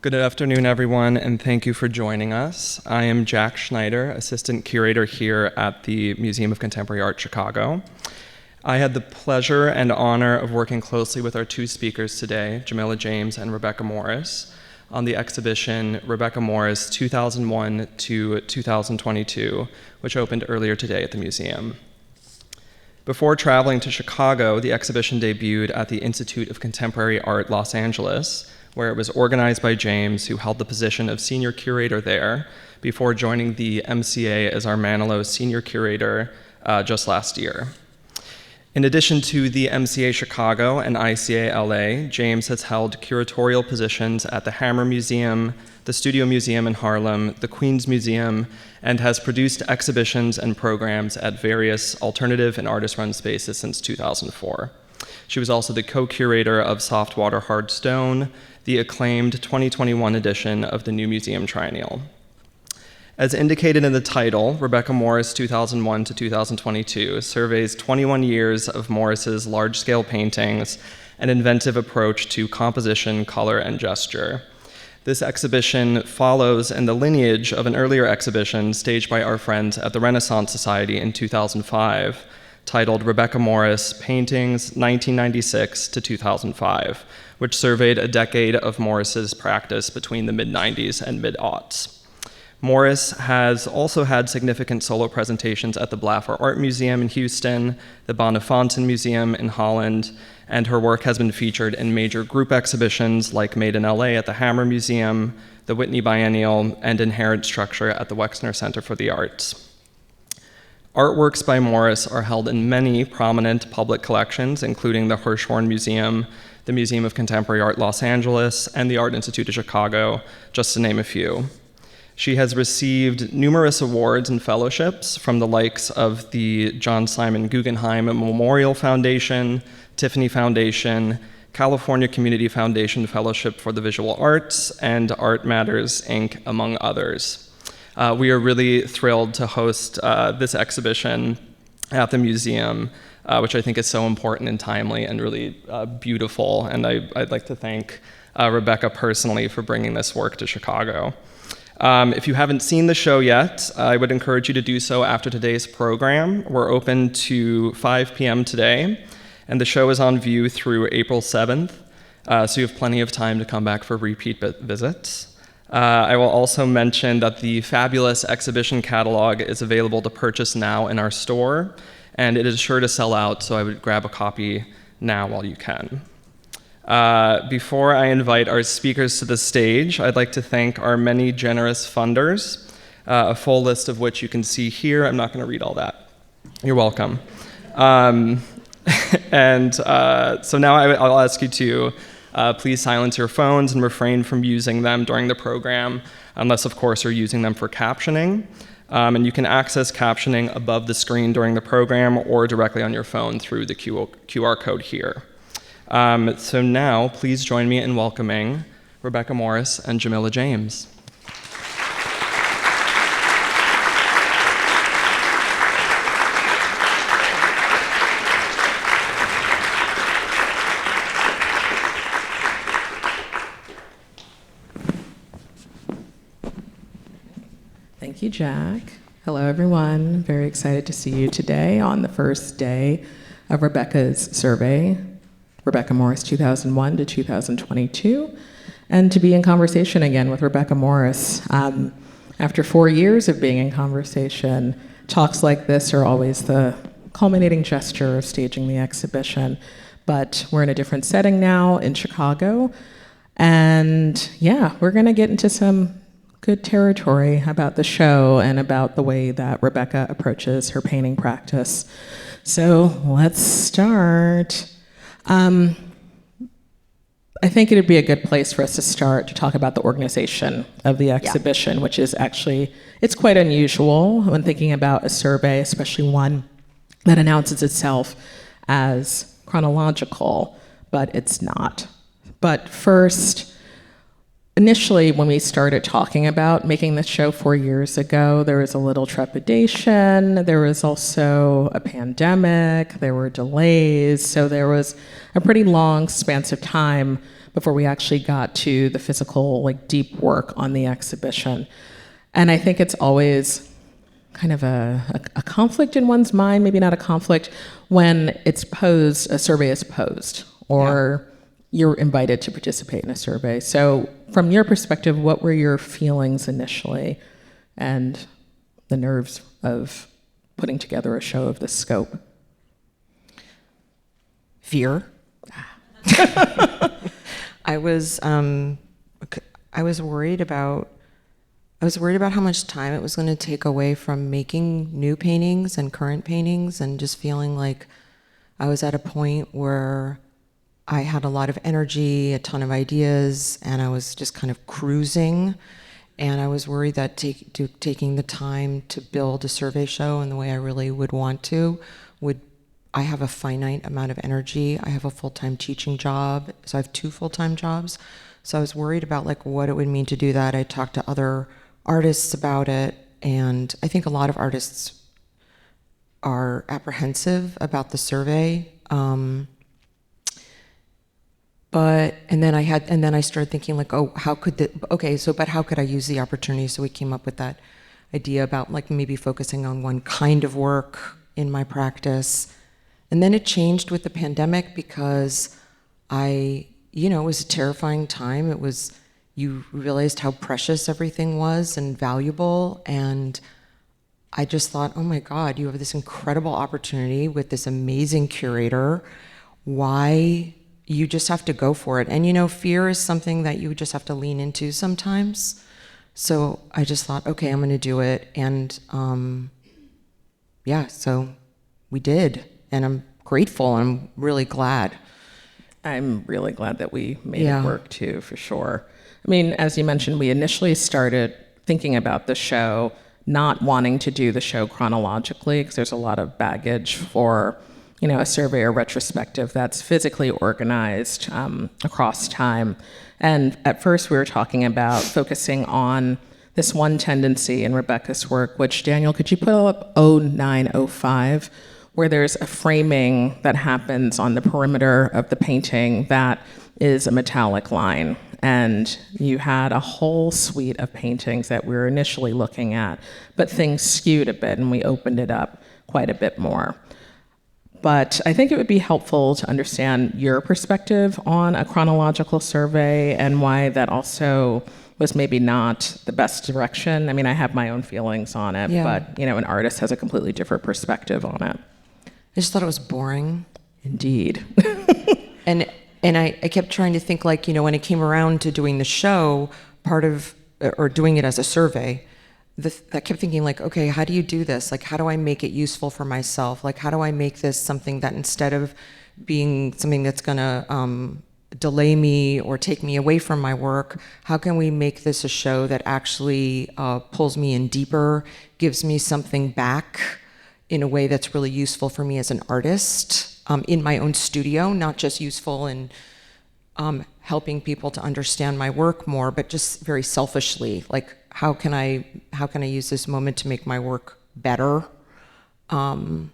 Good afternoon, everyone, and thank you for joining us. I am Jack Schneider, Assistant Curator here at the Museum of Contemporary Art, Chicago. I had the pleasure and honor of working closely with our two speakers today, Jamillah James and Rebecca Morris, on the exhibition Rebecca Morris 2001 to 2022, which opened earlier today at the museum. Before traveling to Chicago, the exhibition debuted at the Institute of Contemporary Art, Los Angeles, where it was organized by James, who held the position of senior curator there before joining the MCA as our Manilow senior curator just last year. In addition to the MCA Chicago and ICA LA, James has held curatorial positions at the Hammer Museum, the Studio Museum in Harlem, the Queens Museum, and has produced exhibitions and programs at various alternative and artist-run spaces since 2004. She was also the co-curator of Soft Water Hard Stone, the acclaimed 2021 edition of the New Museum Triennial. As indicated in the title, Rebecca Morris 2001 to 2022 surveys 21 years of Morris's large-scale paintings and inventive approach to composition, color, and gesture. This exhibition follows in the lineage of an earlier exhibition staged by our friends at the Renaissance Society in 2005, titled Rebecca Morris Paintings 1996 to 2005, which surveyed a decade of Morris's practice between the mid-90s and mid-aughts. Morris has also had significant solo presentations at the Blaffer Art Museum in Houston, the Bonnefontaine Museum in Holland, and her work has been featured in major group exhibitions like Made in LA at the Hammer Museum, the Whitney Biennial, and Inherent Structure at the Wexner Center for the Arts. Artworks by Morris are held in many prominent public collections, including the Hirshhorn Museum, the Museum of Contemporary Art Los Angeles, and the Art Institute of Chicago, just to name a few. She has received numerous awards and fellowships from the likes of the John Simon Guggenheim Memorial Foundation, Tiffany Foundation, California Community Foundation Fellowship for the Visual Arts, and Art Matters, Inc., among others. We are really thrilled to host this exhibition at the museum, which I think is so important and timely and really beautiful. And I'd like to thank Rebecca personally for bringing this work to Chicago. If you haven't seen the show yet, I would encourage you to do so after today's program. We're open to 5 p.m. today, and the show is on view through April 7th, so you have plenty of time to come back for repeat visits. I will also mention that the fabulous exhibition catalog is available to purchase now in our store, and it is sure to sell out, so I would grab a copy now while you can. Before I invite our speakers to the stage, I'd like to thank our many generous funders, a full list of which you can see here. I'm not going to read all that. You're welcome. So now I'll ask you to please silence your phones and refrain from using them during the program, unless, of course, you're using them for captioning. And you can access captioning above the screen during the program or directly on your phone through the QR code here. So now, please join me in welcoming Rebecca Morris and Jamillah James. Thank you, Jack. Hello, everyone. Very excited to see you today on the first day of Rebecca's survey, Rebecca Morris 2001 to 2022, and to be in conversation again with Rebecca Morris. After 4 years of being in conversation, talks like this are always the culminating gesture of staging the exhibition, but we're in a different setting now in Chicago, and yeah, we're gonna get into some good territory about the show and about the way that Rebecca approaches her painting practice. So let's start. I think it'd be a good place for us to start to talk about the organization of the exhibition, which is actually, it's quite unusual when thinking about a survey, especially one that announces itself as chronological, but it's not. But first, initially, when we started talking about making this show 4 years ago, there was a little trepidation. There was also a pandemic. There were delays. So there was a pretty long span of time before we actually got to the physical, like, deep work on the exhibition. And I think it's always kind of a conflict in one's mind, maybe not a conflict, when it's posed, a survey is posed, or you're invited to participate in a survey. So from your perspective, what were your feelings initially and the nerves of putting together a show of this scope? Fear. I was worried about how much time it was going to take away from making new paintings and current paintings, and just feeling like I was at a point where I had a lot of energy, a ton of ideas, and I was just kind of cruising. And I was worried that taking the time to build a survey show in the way I really would want to I have a finite amount of energy. I have a full-time teaching job, so I have 2 full-time jobs. So I was worried about like what it would mean to do that. I talked to other artists about it, and I think a lot of artists are apprehensive about the survey. And then I started thinking like, oh, how could I use the opportunity? So we came up with that idea about like maybe focusing on one kind of work in my practice. And then it changed with the pandemic because it was a terrifying time. You realized how precious everything was and valuable. And I just thought, oh my God, you have this incredible opportunity with this amazing curator. Why? You just have to go for it. And fear is something that you just have to lean into sometimes. So I just thought, okay, I'm gonna do it. And so we did. And I'm grateful, and I'm really glad. I'm really glad that we made it work too, for sure. I mean, as you mentioned, we initially started thinking about the show, not wanting to do the show chronologically, because there's a lot of baggage for, a survey or retrospective that's physically organized across time. And at first we were talking about focusing on this one tendency in Rebecca's work, which, Daniel, could you put up 0905, where there's a framing that happens on the perimeter of the painting that is a metallic line. And you had a whole suite of paintings that we were initially looking at, but things skewed a bit and we opened it up quite a bit more. But I think it would be helpful to understand your perspective on a chronological survey and why that also was maybe not the best direction. I mean, I have my own feelings on it, but an artist has a completely different perspective on it. I just thought it was boring. Indeed. And I kept trying to think, like, when it came around to doing the show, or doing it as a survey, I kept thinking, like, okay, how do you do this? Like, how do I make it useful for myself? Like, how do I make this something that, instead of being something that's gonna delay me or take me away from my work, how can we make this a show that actually pulls me in deeper, gives me something back in a way that's really useful for me as an artist in my own studio, not just useful in helping people to understand my work more, but just very selfishly, like, how can I use this moment to make my work better? And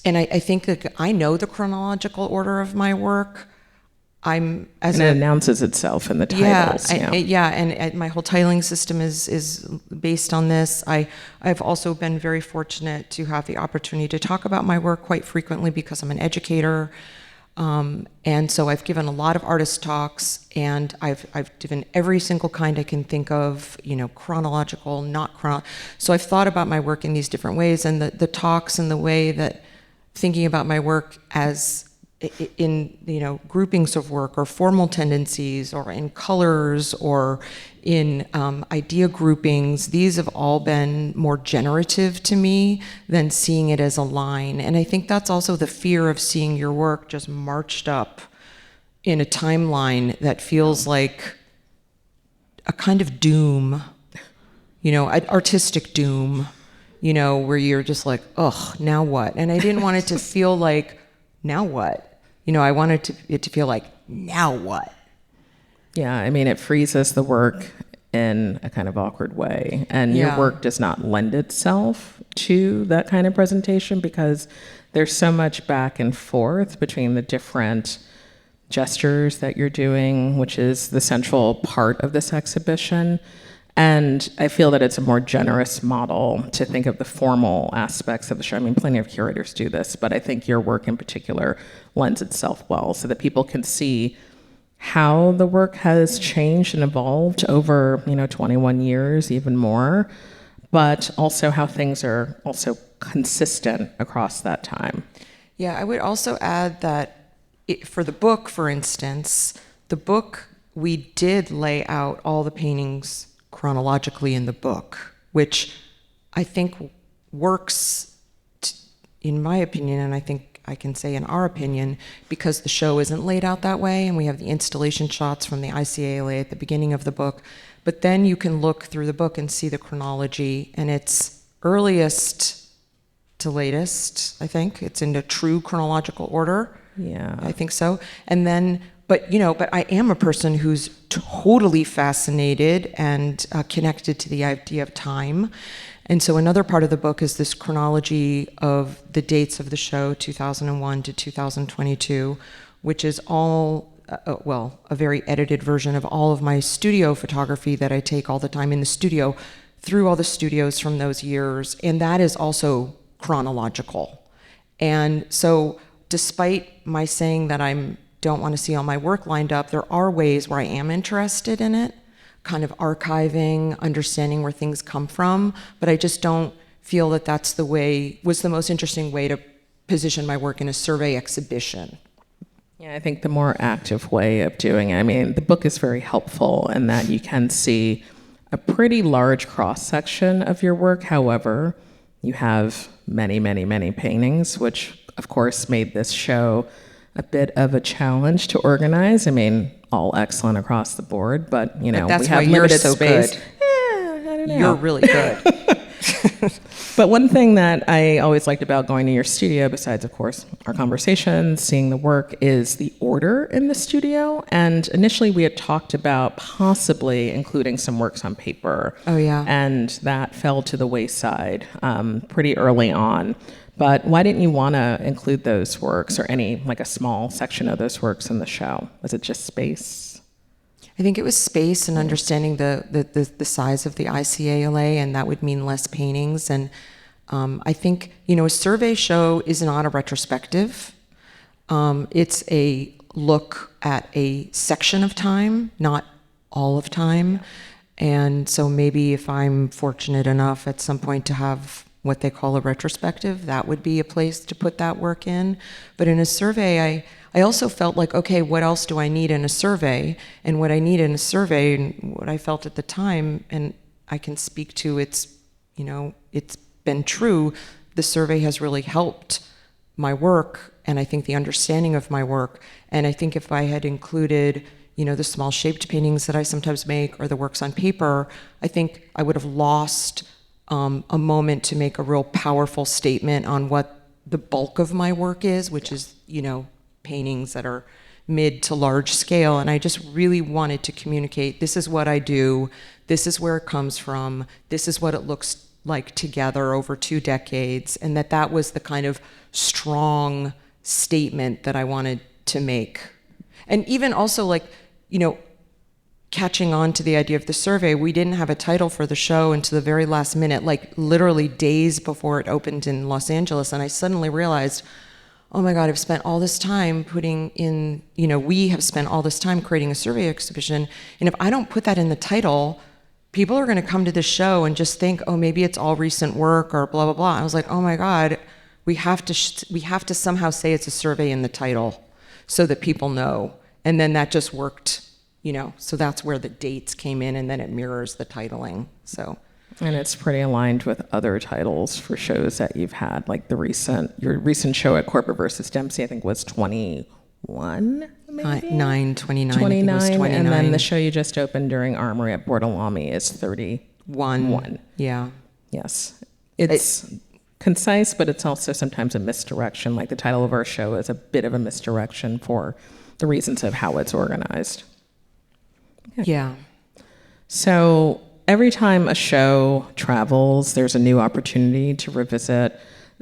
I think that I know the chronological order of my work. It announces itself in the titles. And my whole titling system is based on this. I've also been very fortunate to have the opportunity to talk about my work quite frequently because I'm an educator. And so I've given a lot of artist talks, and I've given every single kind I can think of, chronological, not chronological. So I've thought about my work in these different ways, and the talks and the way that thinking about my work as in groupings of work or formal tendencies or in colors or in idea groupings, these have all been more generative to me than seeing it as a line. And I think that's also the fear of seeing your work just marched up in a timeline that feels like a kind of doom, artistic doom, where you're just like, ugh, now what? And I didn't want it to feel like, now what? I wanted it to feel like, now what? Yeah, I mean, it freezes the work in a kind of awkward way. And your Yeah. work does not lend itself to that kind of presentation because there's so much back and forth between the different gestures that you're doing, which is the central part of this exhibition. And I feel that it's a more generous model to think of the formal aspects of the show. I mean, plenty of curators do this, but I think your work in particular lends itself well so that people can see how the work has changed and evolved over, 21 years, even more, but also how things are also consistent across that time. Yeah, I would also add that for the book, for instance, the book, we did lay out all the paintings chronologically in the book, which I think works, in my opinion, and I think I can say in our opinion, because the show isn't laid out that way, and we have the installation shots from the ICALA at the beginning of the book. But then you can look through the book and see the chronology, and it's earliest to latest, I think. It's in a true chronological order. Yeah. I think so. And then, but I am a person who's totally fascinated and connected to the idea of time. And so another part of the book is this chronology of the dates of the show, 2001 to 2022, which is all, a very edited version of all of my studio photography that I take all the time in the studio through all the studios from those years. And that is also chronological. And so despite my saying that I don't want to see all my work lined up, there are ways where I am interested in it, kind of archiving, understanding where things come from, but I just don't feel that that's was the most interesting way to position my work in a survey exhibition. Yeah, I think the more active way of doing it, I mean, the book is very helpful in that you can see a pretty large cross-section of your work. However, you have many, many, many paintings, which of course made this show a bit of a challenge to organize. I mean, all excellent across the board, but we have limited space. Good. I don't know. You're really good. But one thing that I always liked about going to your studio, besides, of course, our conversations, seeing the work, is the order in the studio. And initially we had talked about possibly including some works on paper. Oh, yeah. And that fell to the wayside pretty early on. But why didn't you want to include those works or a small section of those works in the show? Was it just space? I think it was space and understanding the size of the ICALA, and that would mean less paintings. And I think, a survey show is not a retrospective. It's a look at a section of time, not all of time. And so maybe if I'm fortunate enough at some point to have what they call a retrospective, that would be a place to put that work in. But in a survey, I also felt like, okay, what else do I need in a survey? And what I need in a survey, and what I felt at the time, and I can speak to it's been true, the survey has really helped my work, and I think the understanding of my work. And I think if I had included, the small shaped paintings that I sometimes make or the works on paper, I think I would have lost a moment to make a real powerful statement on what the bulk of my work is, which is, paintings that are mid to large scale. And I just really wanted to communicate, this is what I do, this is where it comes from, this is what it looks like together over 2 decades, and that was the kind of strong statement that I wanted to make. And even also catching on to the idea of the survey, we didn't have a title for the show until the very last minute, literally days before it opened in Los Angeles. And I suddenly realized, oh my God, I've spent all this time we have spent all this time creating a survey exhibition. And if I don't put that in the title, people are going to come to this show and just think, oh, maybe it's all recent work or blah, blah, blah. I was like, oh my God, we have to somehow say it's a survey in the title so that people know. And then that just worked. So that's where the dates came in, and then it mirrors the titling. So, and it's pretty aligned with other titles for shows that you've had, like your recent show at Corporate versus Dempsey, I think was 21, maybe? 29, 29, I think it was 29. And then the show you just opened during Armory at Bortolami is 31. Yeah. Yes. It's concise, but it's also sometimes a misdirection. Like the title of our show is a bit of a misdirection for the reasons of how it's organized. Yeah. So every time a show travels, there's a new opportunity to revisit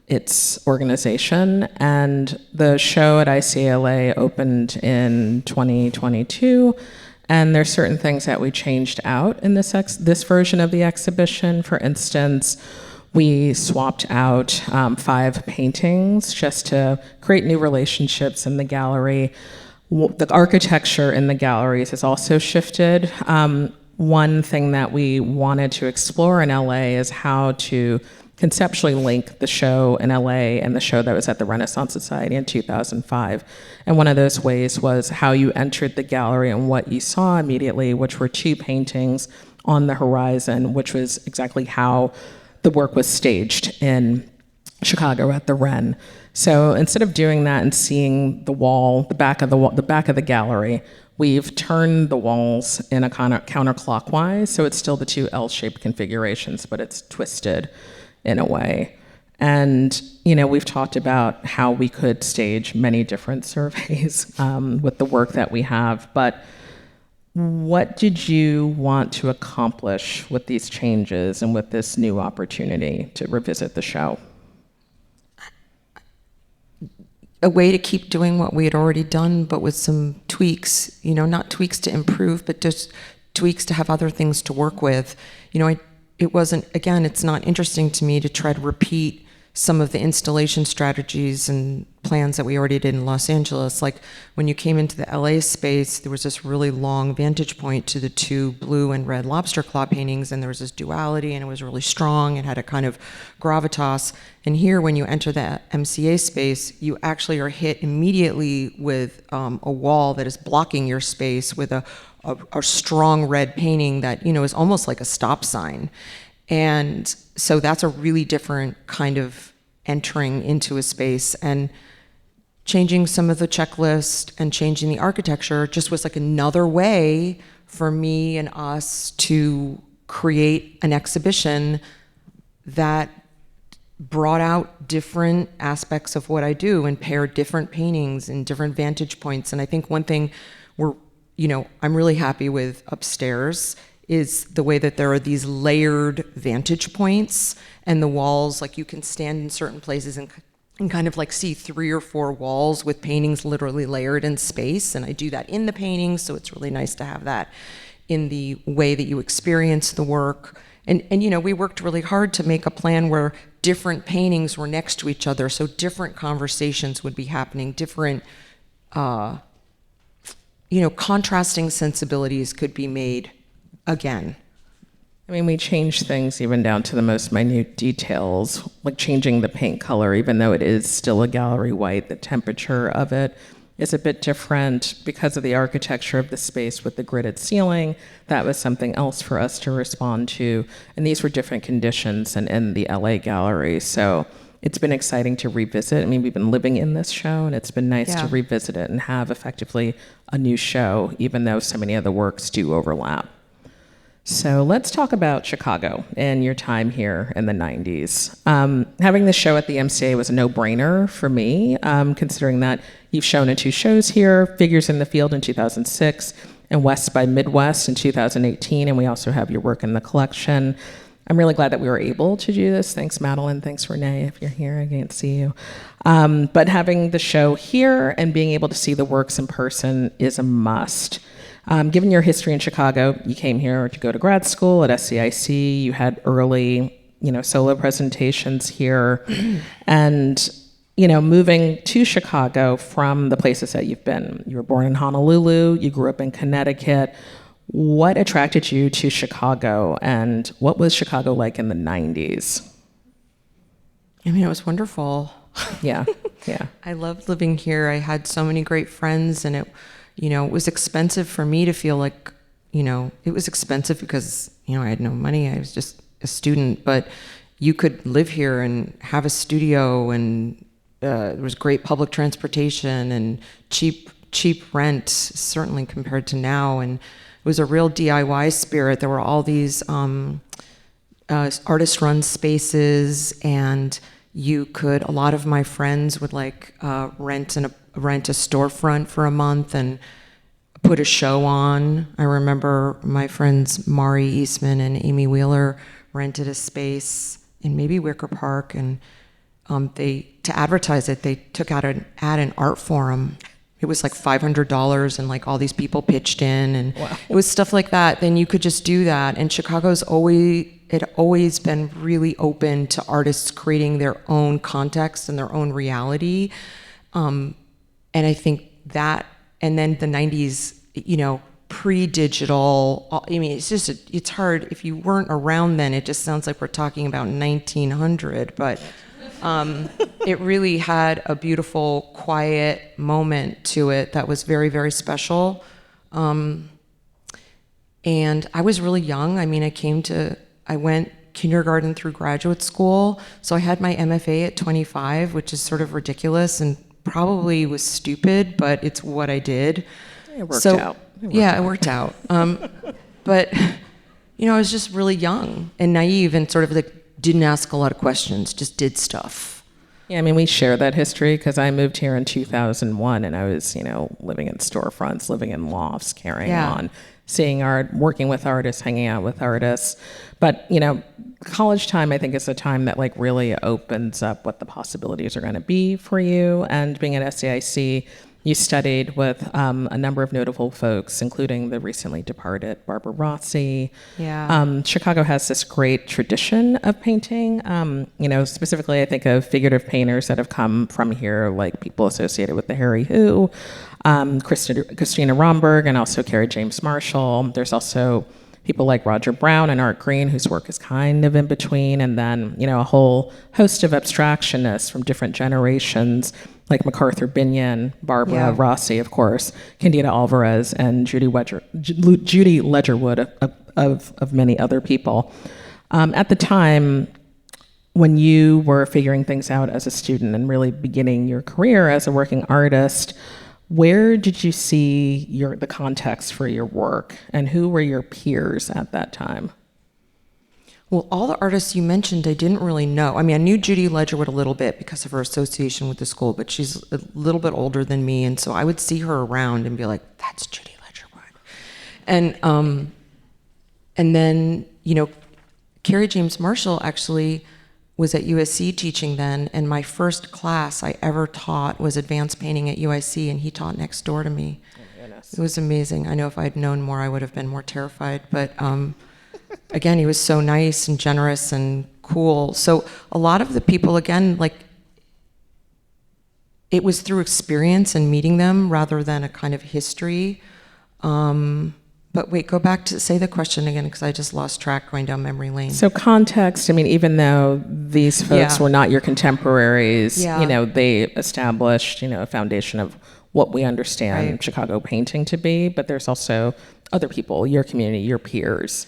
its organization. And the show at ICLA opened in 2022. And there's certain things that we changed out in this version of the exhibition. For instance, we swapped out 5 paintings just to create new relationships in the gallery. The architecture in the galleries has also shifted. One thing that we wanted to explore in LA is how to conceptually link the show in LA and the show that was at the Renaissance Society in 2005. And one of those ways was how you entered the gallery and what you saw immediately, which were 2 paintings on the horizon, which was exactly how the work was staged in Chicago at the Ren. So instead of doing that and seeing the wall, the back of the gallery, we've turned the walls in a kind of counterclockwise, so it's still the 2 L-shaped configurations, but it's twisted in a way. And, we've talked about how we could stage many different surveys with the work that we have, but what did you want to accomplish with these changes and with this new opportunity to revisit the show? A way to keep doing what we had already done, but with some tweaks, not tweaks to improve, but just tweaks to have other things to work with. It wasn't, again, it's not interesting to me to try to repeat some of the installation strategies and plans that we already did in Los Angeles. Like when you came into the LA space, there was this really long vantage point to the 2 blue and red lobster claw paintings, and there was this duality, and it was really strong. It had a kind of gravitas. And here, when you enter the MCA space, you actually are hit immediately with a wall that is blocking your space with a strong red painting that, is almost like a stop sign. And so that's a really different kind of entering into a space, and changing some of the checklist and changing the architecture just was like another way for me and us to create an exhibition that brought out different aspects of what I do and paired different paintings and different vantage points. And I think one thing I'm really happy with upstairs is the way that there are these layered vantage points, and the walls, like you can stand in certain places and kind of like see 3 or 4 walls with paintings literally layered in space. And I do that in the paintings, so it's really nice to have that in the way that you experience the work. And we worked really hard to make a plan where different paintings were next to each other, so different conversations would be happening, different contrasting sensibilities could be made again. We changed things even down to the most minute details, like changing the paint color. Even though it is still a gallery white, the temperature of it is a bit different because of the architecture of the space with the gridded ceiling. That was something else for us to respond to. And these were different conditions than in the LA gallery. So it's been exciting to revisit. We've been living in this show, and it's been nice to revisit it and have effectively a new show, even though so many of the works do overlap. So let's talk about Chicago and your time here in the 90s. Having this show at the MCA was a no-brainer for me, considering that you've shown in 2 shows here, Figures in the Field in 2006 and West by Midwest in 2018, and we also have your work in the collection. I'm really glad that we were able to do this. Thanks, Madeline. Thanks, Renee, if you're here. I can't see you. But having the show here and being able to see the works in person is a must. Given your history in Chicago, you came here to go to grad school at SCIC. You had early, solo presentations here. And, moving to Chicago from the places that you've been. You were born in Honolulu. You grew up in Connecticut. What attracted you to Chicago, and what was Chicago like in the 90s? It was wonderful. Yeah. I loved living here. I had so many great friends, and it was expensive for me to feel like, it was expensive because, I had no money. I was just a student, but you could live here and have a studio, and there was great public transportation and cheap rent, certainly compared to now. And it was a real DIY spirit. There were all these artist-run spaces, and a lot of my friends would rent a storefront for a month and put a show on. I remember my friends Mari Eastman and Amy Wheeler rented a space in maybe Wicker Park, and to advertise it, they took out an ad in Art Forum. It was like $500, and like all these people pitched in, and Wow. It was stuff like that. Then you could just do that. And Chicago's always been really open to artists creating their own context and their own reality. And I think that, and then the 90s, pre-digital, I mean, it's hard. If you weren't around then, it just sounds like we're talking about 1900, but it really had a beautiful, quiet moment to it that was very, very special. And I was really young. I mean, I went kindergarten through graduate school, so I had my MFA at 25, which is sort of ridiculous and probably was stupid, but it's what I did. It worked out. It worked out. But, I was just really young and naive and sort of like didn't ask a lot of questions, just did stuff. Yeah, I mean, we share that history because I moved here in 2001 and I was, living in storefronts, living in lofts, carrying on, seeing art, working with artists, hanging out with artists. But, college time, I think, is a time that like really opens up what the possibilities are going to be for you. And being at SAIC, you studied with a number of notable folks, including the recently departed Barbara Rossi. Yeah. Chicago has this great tradition of painting. Specifically, I think of figurative painters that have come from here, like people associated with the Harry Who, Christina Romberg, and also Carrie James Marshall. There's also people like Roger Brown and Art Green, whose work is kind of in between, and then, a whole host of abstractionists from different generations, like MacArthur Binion, Barbara Rossi, of course, Candida Alvarez, and Judy Ledgerwood, of many other people. At the time, when you were figuring things out as a student and really beginning your career as a working artist, where did you see the context for your work, and who were your peers at that time? Well, all the artists you mentioned, I didn't really know. I mean, I knew Judy Ledgerwood a little bit because of her association with the school, but she's a little bit older than me, and so I would see her around and be like, "That's Judy Ledgerwood," and then Carrie James Marshall actually was at USC teaching then, and my first class I ever taught was advanced painting at UIC, and he taught next door to me. Oh, goodness. It was amazing. I know if I'd known more, I would have been more terrified, but again, he was so nice and generous and cool. So a lot of the people, again, like, it was through experience and meeting them rather than a kind of history. But wait, go back to say the question again, because I just lost track going down memory lane. So context, I mean, even though these folks were not your contemporaries, they established, a foundation of what we understand Chicago painting to be, but there's also other people, your community, your peers.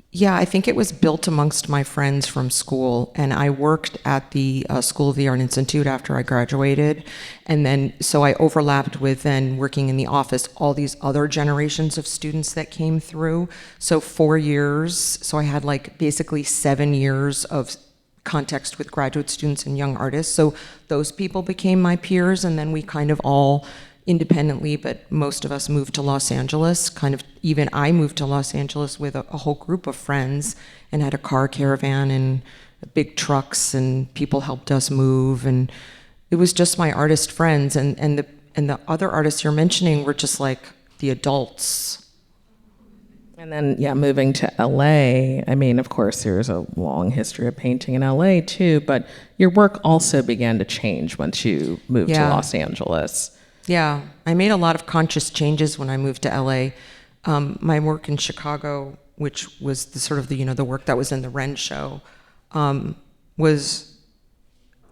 Yeah, I think it was built amongst my friends from school, and I worked at the School of the Art Institute after I graduated, and then so I overlapped with then working in the office all these other generations of students that came through. So 4 years, so I had like basically 7 years of context with graduate students and young artists. So those people became my peers, and then we kind of all independently, but most of us moved to Los Angeles. Even I moved to Los Angeles with a whole group of friends and had a car caravan and big trucks, and people helped us move, and it was just my artist friends, and the other artists you're mentioning were just like the adults. And then, moving to LA, I mean, of course, there's a long history of painting in LA too, but your work also began to change once you moved to Los Angeles. Yeah, I made a lot of conscious changes when I moved to LA. My work in Chicago, which was the sort of the work that was in the Ren show, was,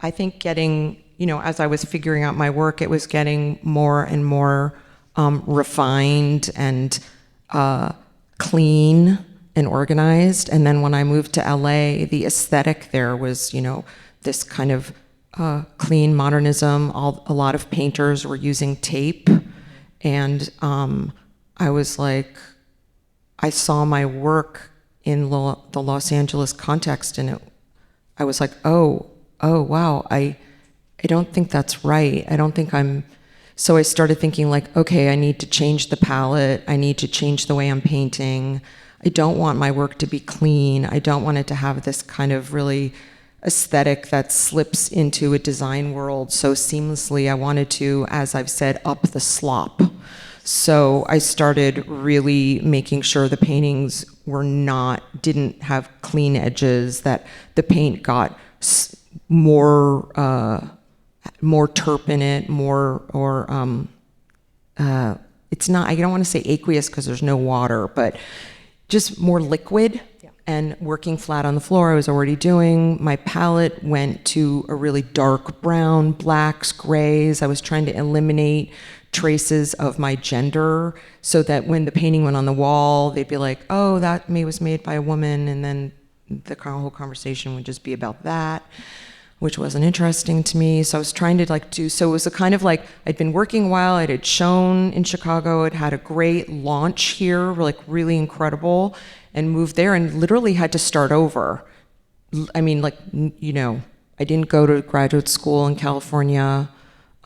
I think, getting, as I was figuring out my work, it was getting more and more refined and clean and organized. And then when I moved to LA, the aesthetic there was, this kind of clean modernism. A lot of painters were using tape, and I was like, I saw my work in the Los Angeles context, and I was like, oh wow, I don't think that's right. I don't think I'm So I started thinking like, okay, I need to change the palette. I need to change the way I'm painting. I don't want my work to be clean. I don't want it to have this kind of really aesthetic that slips into a design world so seamlessly. I wanted to, as I've said, up the slop. So I started really making sure the paintings didn't have clean edges, that the paint got more terp in it, it's not, I don't want to say aqueous because there's no water, but just more liquid. And working flat on the floor, I was already doing. My palette went to a really dark brown, blacks, grays. I was trying to eliminate traces of my gender so that when the painting went on the wall, they'd be like, oh, that was made by a woman, and then the whole conversation would just be about that, which wasn't interesting to me. So I was trying to so it was a kind of like, I'd been working a while, it had shown in Chicago, it had a great launch here, like really incredible, and moved there and literally had to start over. I mean, like, you know, I didn't go to graduate school in California.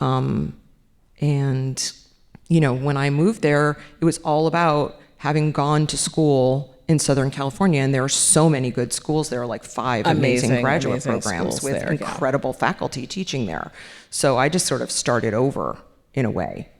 And, you know, when I moved there, it was all about having gone to school in Southern California. And there are so many good schools. There are like 5 amazing graduate programs with incredible faculty teaching there. So I just sort of started over in a way.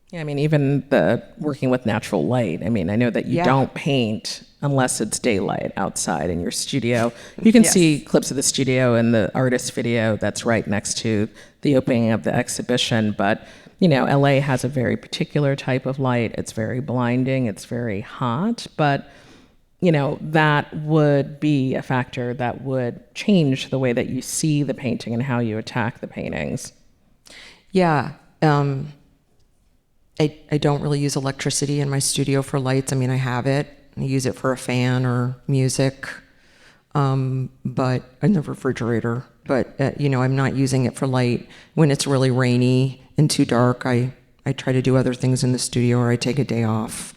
Yeah, I mean, even the working with natural light. I mean, I know that you don't paint unless it's daylight outside in your studio. You can see clips of the studio in the artist video that's right next to the opening of the exhibition. But, you know, LA has a very particular type of light. It's very blinding. It's very hot. But, you know, that would be a factor that would change the way that you see the painting and how you attack the paintings. Yeah. I don't really use electricity in my studio for lights. I mean, I have it. I use it for a fan or music, but in the refrigerator. But, you know, I'm not using it for light. When it's really rainy and too dark, I try to do other things in the studio, or I take a day off.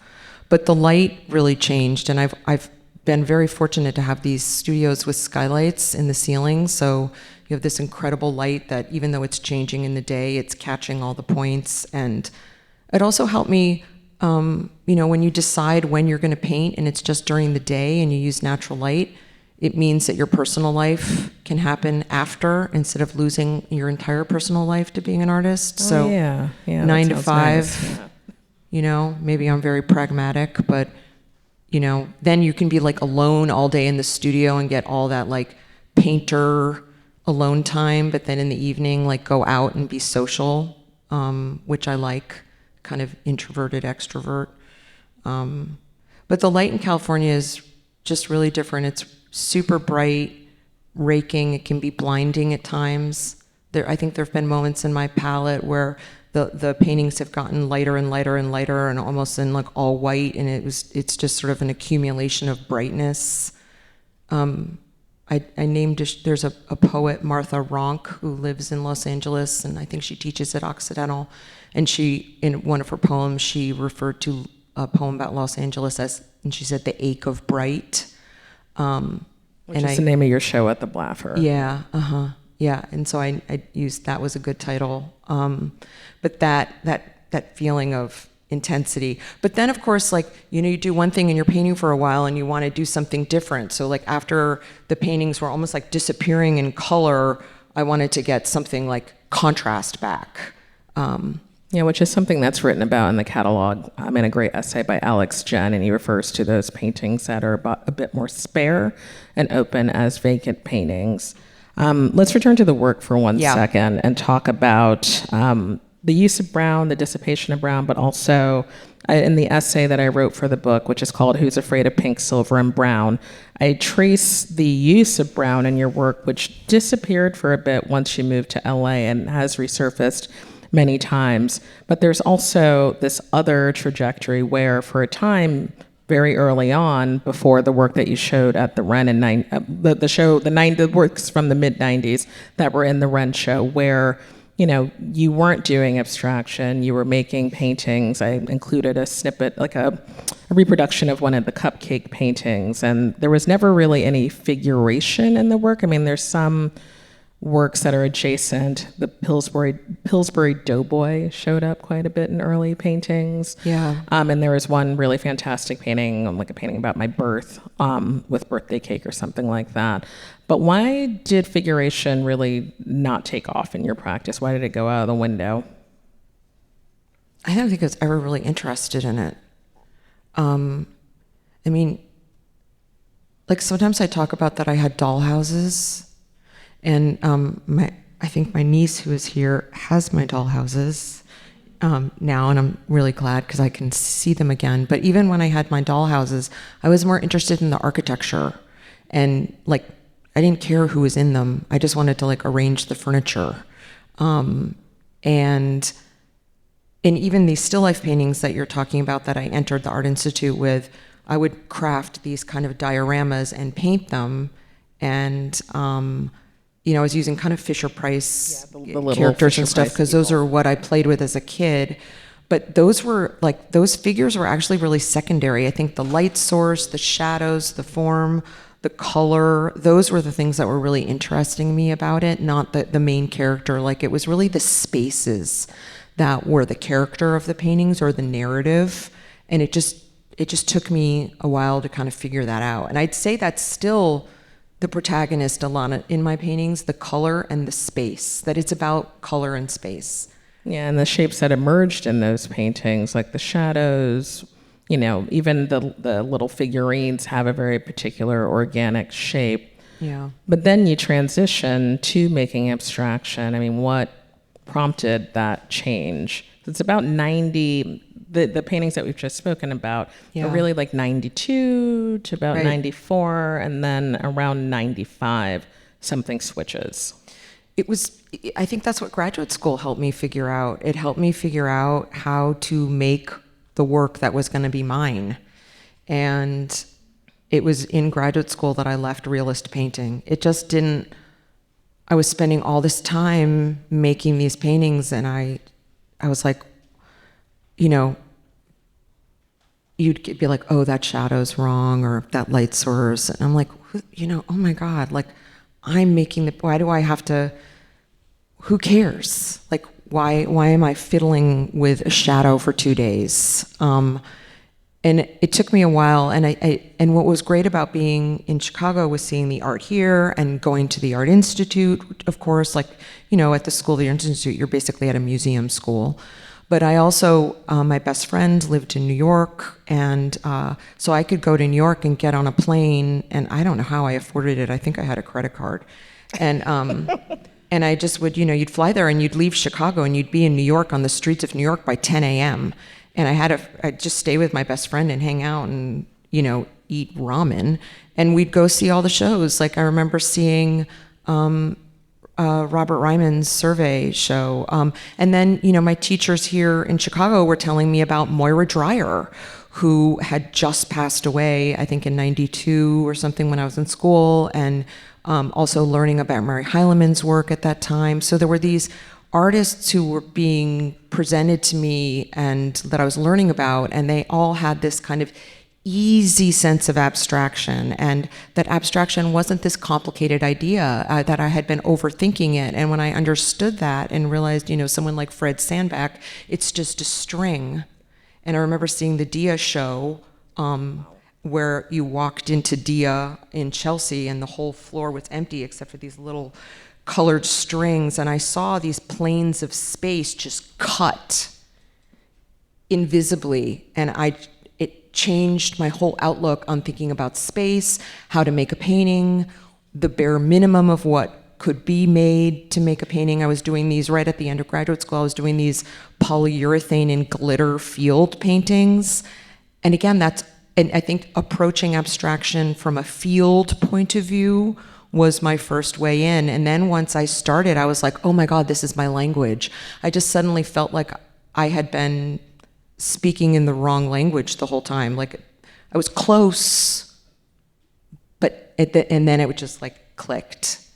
But the light really changed, and I've been very fortunate to have these studios with skylights in the ceiling. So you have this incredible light that even though it's changing in the day, it's catching all the points. And it also helped me, you know, when you decide when you're going to paint and it's just during the day and you use natural light, it means that your personal life can happen after instead of losing your entire personal life to being an artist. So 9 to 5, nice. You know, maybe I'm very pragmatic, but, you know, then you can be like alone all day in the studio and get all that like painter alone time, but then in the evening, like go out and be social, which I like. Kind of introverted extrovert. But the light in California is just really different. It's super bright, raking. It can be blinding at times. I think there have been moments in my palette where the paintings have gotten lighter and lighter and lighter and almost in like all white, and it's just sort of an accumulation of brightness. I named, there's a poet, Martha Ronk, who lives in Los Angeles, and I think she teaches at Occidental. And she, in one of her poems, she referred to a poem about Los Angeles as, and she said, the ache of bright. Which is the name of your show at the Blaffer. Yeah, yeah. And so I used, that was a good title. But that feeling of intensity. But then, of course, like, you know, you do one thing and you're painting for a while and you want to do something different. So like after the paintings were almost like disappearing in color, I wanted to get something like contrast back. Yeah, which is something that's written about in the catalog in a great essay by Alex Jen, and he refers to those paintings that are a bit more spare and open as vacant paintings. Let's return to the work for one second and talk about the use of brown, the dissipation of brown, but also in the essay that I wrote for the book, which is called Who's Afraid of Pink, Silver, and Brown, I trace the use of brown in your work, which disappeared for a bit once you moved to LA and has resurfaced many times. But there's also this other trajectory where for a time, very early on, before the work that you showed at the Ren in the works from the mid-90s that were in the Ren show, where, you know, you weren't doing abstraction, you were making paintings. I included a snippet, like a reproduction of one of the cupcake paintings, and there was never really any figuration in the work. I mean, there's some works that are adjacent. The Pillsbury Doughboy showed up quite a bit in early paintings. Yeah. And there was one really fantastic painting, like a painting about my birth, with birthday cake or something like that. But why did figuration really not take off in your practice? Why did it go out of the window? I don't think I was ever really interested in it. I mean, like sometimes I talk about that I had dollhouses, and I think my niece who is here has my dollhouses now, and I'm really glad because I can see them again. But even when I had my dollhouses, I was more interested in the architecture, and like I didn't care who was in them. I just wanted to like arrange the furniture, and even these still life paintings that you're talking about that I entered the Art Institute with, I would craft these kind of dioramas and paint them. And, I was using kind of Fisher-Price the little characters and stuff Fisher-Price because those are what I played with as a kid. But those figures were actually really secondary. I think the light source, the shadows, the form, the color, those were the things that were really interesting me about it, not the main character. Like it was really the spaces that were the character of the paintings or the narrative. And it just took me a while to kind of figure that out. And I'd say that's still the protagonist a lot in my paintings, the color and the space, that it's about color and space. Yeah, and the shapes that emerged in those paintings, like the shadows, even the little figurines have a very particular organic shape. Yeah. But then you transition to making abstraction. I mean, what prompted that change? It's about 90, the paintings that we've just spoken about are really like 92 to about 94, and then around 95, something switches. I think that's what graduate school helped me figure out. It helped me figure out how to make the work that was going to be mine. And it was in graduate school that I left realist painting. It just didn't, I was spending all this time making these paintings, and I was like, you'd be like, oh, that shadow's wrong, or that light source. And I'm like, oh my God, like I'm making why do I have to, who cares? Like, why am I fiddling with a shadow for 2 days? And it took me a while, and what was great about being in Chicago was seeing the art here and going to the Art Institute, of course, like, at the School of the Art Institute, you're basically at a museum school. But I also, my best friend lived in New York, and so I could go to New York and get on a plane, and I don't know how I afforded it. I think I had a credit card. And and I just would, you'd fly there and you'd leave Chicago and you'd be in New York on the streets of New York by 10 a.m. And I'd just stay with my best friend and hang out and, eat ramen. And we'd go see all the shows. Like I remember seeing Robert Ryman's survey show. And then, my teachers here in Chicago were telling me about Moira Dreyer, who had just passed away, I think in 92 or something when I was in school, and also learning about Mary Heileman's work at that time. So there were these artists who were being presented to me and that I was learning about, and they all had this kind of easy sense of abstraction, and that abstraction wasn't this complicated idea, that I had been overthinking it. And when I understood that and realized, someone like Fred Sandback, it's just a string. And I remember seeing the Dia show, where you walked into Dia in Chelsea and the whole floor was empty except for these little colored strings, and I saw these planes of space just cut invisibly, and it changed my whole outlook on thinking about space, how to make a painting, the bare minimum of what could be made to make a painting. I was doing these right at the end of graduate school. I was doing these polyurethane and glitter field paintings, and again, and I think approaching abstraction from a field point of view was my first way in. And then once I started, I was like, oh my God, this is my language. I just suddenly felt like I had been speaking in the wrong language the whole time. Like I was close, and then it would just like clicked.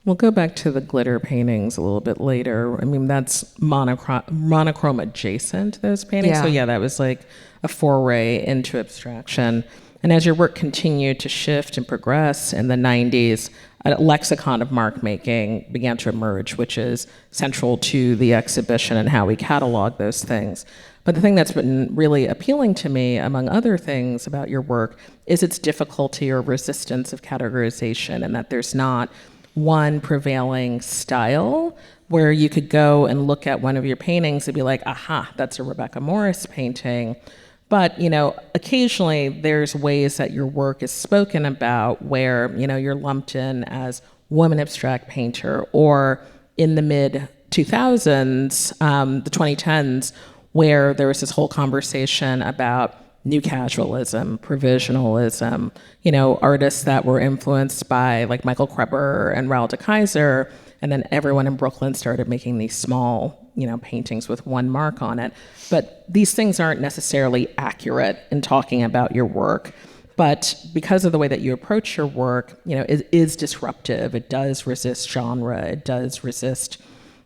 We'll go back to the glitter paintings a little bit later. I mean, that's monochrome adjacent, those paintings. Yeah. So yeah, that was like a foray into abstraction. And as your work continued to shift and progress in the 90s, a lexicon of mark making began to emerge, which is central to the exhibition and how we catalog those things. But the thing that's been really appealing to me, among other things about your work, is its difficulty or resistance of categorization, and that there's not one prevailing style where you could go and look at one of your paintings and be like, aha, that's a Rebecca Morris painting. But, occasionally there's ways that your work is spoken about where, you're lumped in as woman abstract painter, or in the mid 2000s, the 2010s, where there was this whole conversation about new casualism, provisionalism, artists that were influenced by like Michael Kreber and Raul de Kaiser, and then everyone in Brooklyn started making these small, paintings with one mark on it. But these things aren't necessarily accurate in talking about your work. But because of the way that you approach your work, it is disruptive. It does resist genre. It does resist,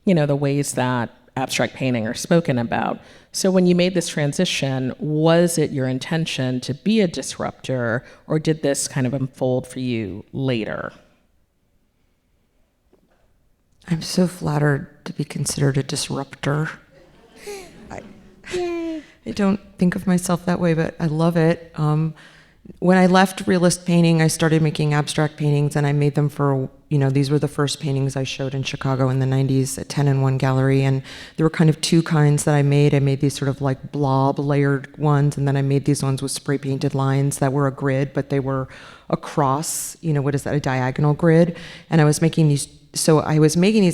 the ways that abstract painting are spoken about. So when you made this transition, was it your intention to be a disruptor, or did this kind of unfold for you later? I'm so flattered to be considered a disruptor. I don't think of myself that way, but I love it. When I left realist painting, I started making abstract paintings, and I made them for, these were the first paintings I showed in Chicago in the 90s at 10 and 1 Gallery, and there were kind of two kinds that I made. I made these sort of like blob layered ones, and then I made these ones with spray painted lines that were a grid, but they were across, what is that, a diagonal grid, and I was making these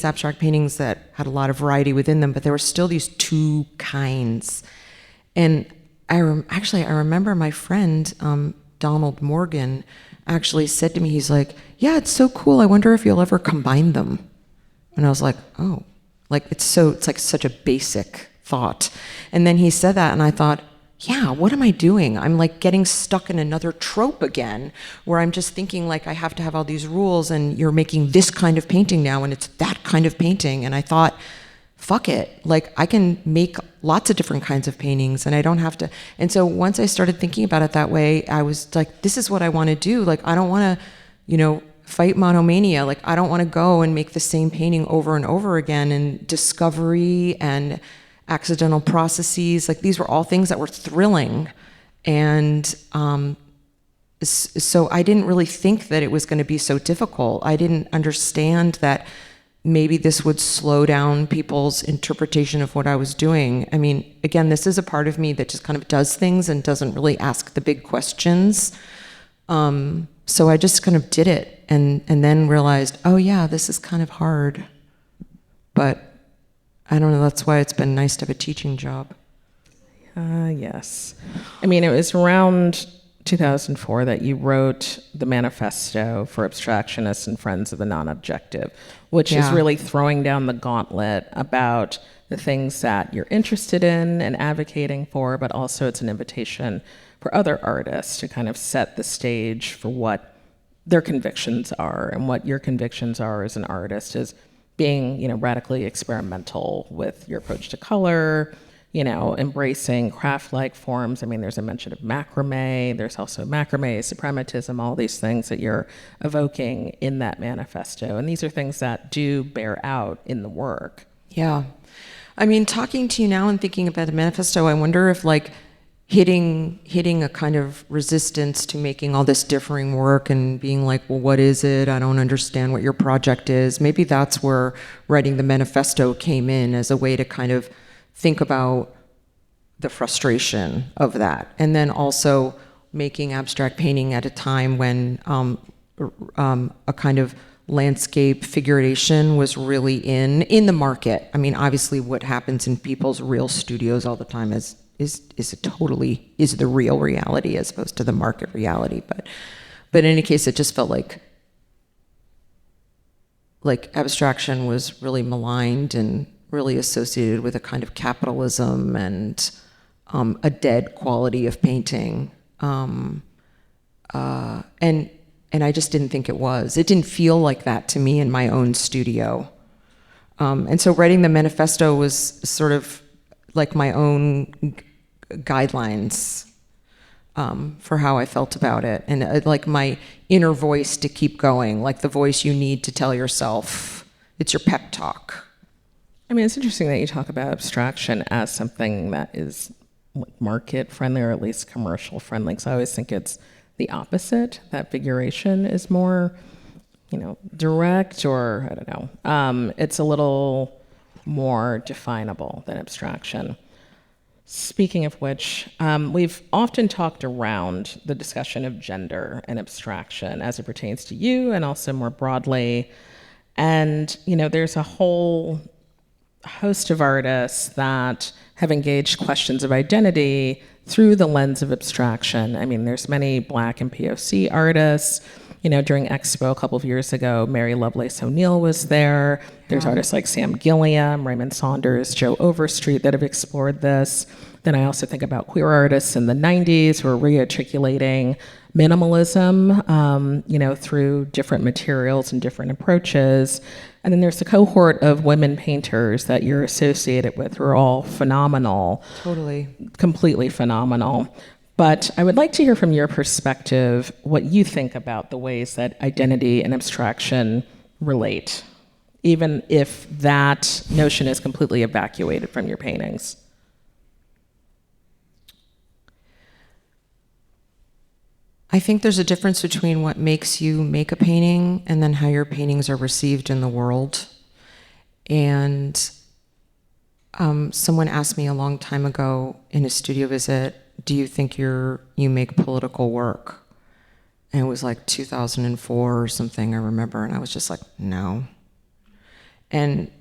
abstract paintings that had a lot of variety within them, but there were still these two kinds. And I remember my friend, Donald Morgan, actually said to me, he's like, yeah, it's so cool, I wonder if you'll ever combine them. And I was like, oh, like it's like such a basic thought. And then he said that, and I thought, yeah, what am I doing? I'm like getting stuck in another trope again, where I'm just thinking like I have to have all these rules, and you're making this kind of painting now, and it's that kind of painting. And I thought, fuck it, like I can make lots of different kinds of paintings, and I don't have to. And so once I started thinking about it that way, I was like, this is what I want to do. Like, I don't want to, fight monomania. Like, I don't want to go and make the same painting over and over again. And discovery and accidental processes, like these were all things that were thrilling. And so I didn't really think that it was going to be so difficult. I didn't understand that maybe this would slow down people's interpretation of what I was doing. I mean, again, this is a part of me that just kind of does things and doesn't really ask the big questions. So I just kind of did it, and then realized, oh yeah, this is kind of hard. But I don't know, that's why it's been nice to have a teaching job. Yes. I mean, it was around 2004 that you wrote the manifesto for abstractionists and friends of the non-objective, which is really throwing down the gauntlet about the things that you're interested in and advocating for, but also it's an invitation for other artists to kind of set the stage for what their convictions are. And what your convictions are as an artist is being, radically experimental with your approach to color, embracing craft-like forms. I mean, there's a mention of macrame. There's also macrame, suprematism, all these things that you're evoking in that manifesto. And these are things that do bear out in the work. Yeah. I mean, talking to you now and thinking about the manifesto, I wonder if like hitting a kind of resistance to making all this differing work and being like, well, what is it? I don't understand what your project is. Maybe that's where writing the manifesto came in, as a way to kind of think about the frustration of that. And then also making abstract painting at a time when a kind of landscape figuration was really in the market. I mean, obviously what happens in people's real studios all the time is the real reality as opposed to the market reality. But in any case, it just felt like abstraction was really maligned and really associated with a kind of capitalism and a dead quality of painting. And I just didn't think it was. It didn't feel like that to me in my own studio. And so writing the manifesto was sort of like my own guidelines. for how I felt about it, and like my inner voice to keep going, like the voice you need to tell yourself. It's your pep talk. I mean, it's interesting that you talk about abstraction as something that is market friendly, or at least commercial friendly, because I always think it's the opposite. That figuration is more, direct, or I don't know. It's a little more definable than abstraction. Speaking of which, we've often talked around the discussion of gender and abstraction as it pertains to you and also more broadly. And, there's a whole host of artists that have engaged questions of identity through the lens of abstraction. I mean, there's many Black and POC artists. During Expo a couple of years ago, Mary Lovelace O'Neill was there. There's artists like Sam Gilliam, Raymond Saunders, Joe Overstreet that have explored this. Then I also think about queer artists in the 90s who are rearticulating minimalism, through different materials and different approaches. And then there's a cohort of women painters that you're associated with who are all phenomenal. Totally. Completely phenomenal. But I would like to hear from your perspective what you think about the ways that identity and abstraction relate, even if that notion is completely evacuated from your paintings. I think there's a difference between what makes you make a painting and then how your paintings are received in the world. And someone asked me a long time ago in a studio visit, do you think you make political work? And it was like 2004 or something, I remember, and I was just like, no. And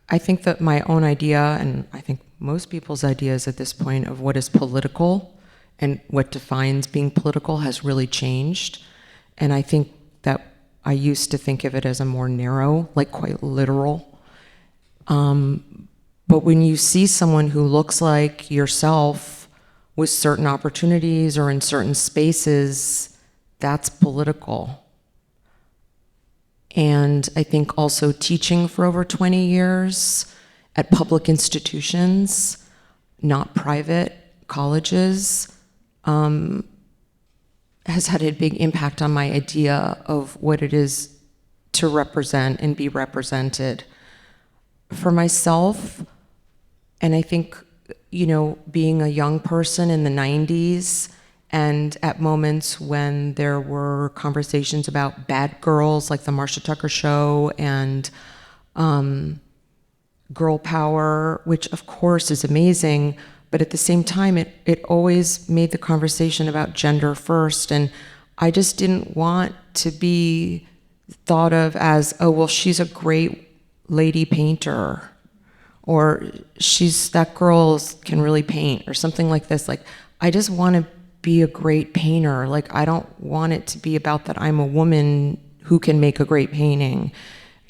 I think that my own idea, and I think most people's ideas at this point of what is political and what defines being political has really changed. And I think that I used to think of it as a more narrow, like quite literal. But when you see someone who looks like yourself with certain opportunities or in certain spaces, that's political. And I think also teaching for over 20 years at public institutions, not private colleges, has had a big impact on my idea of what it is to represent and be represented. For myself, and I think, being a young person in the 90s and at moments when there were conversations about bad girls like the Marsha Tucker Show and girl power, which of course is amazing, but at the same time, it always made the conversation about gender first. And I just didn't want to be thought of as, oh, well, she's a great lady painter, or that girl can really paint, or something like this. Like, I just want to be a great painter. Like, I don't want it to be about that I'm a woman who can make a great painting,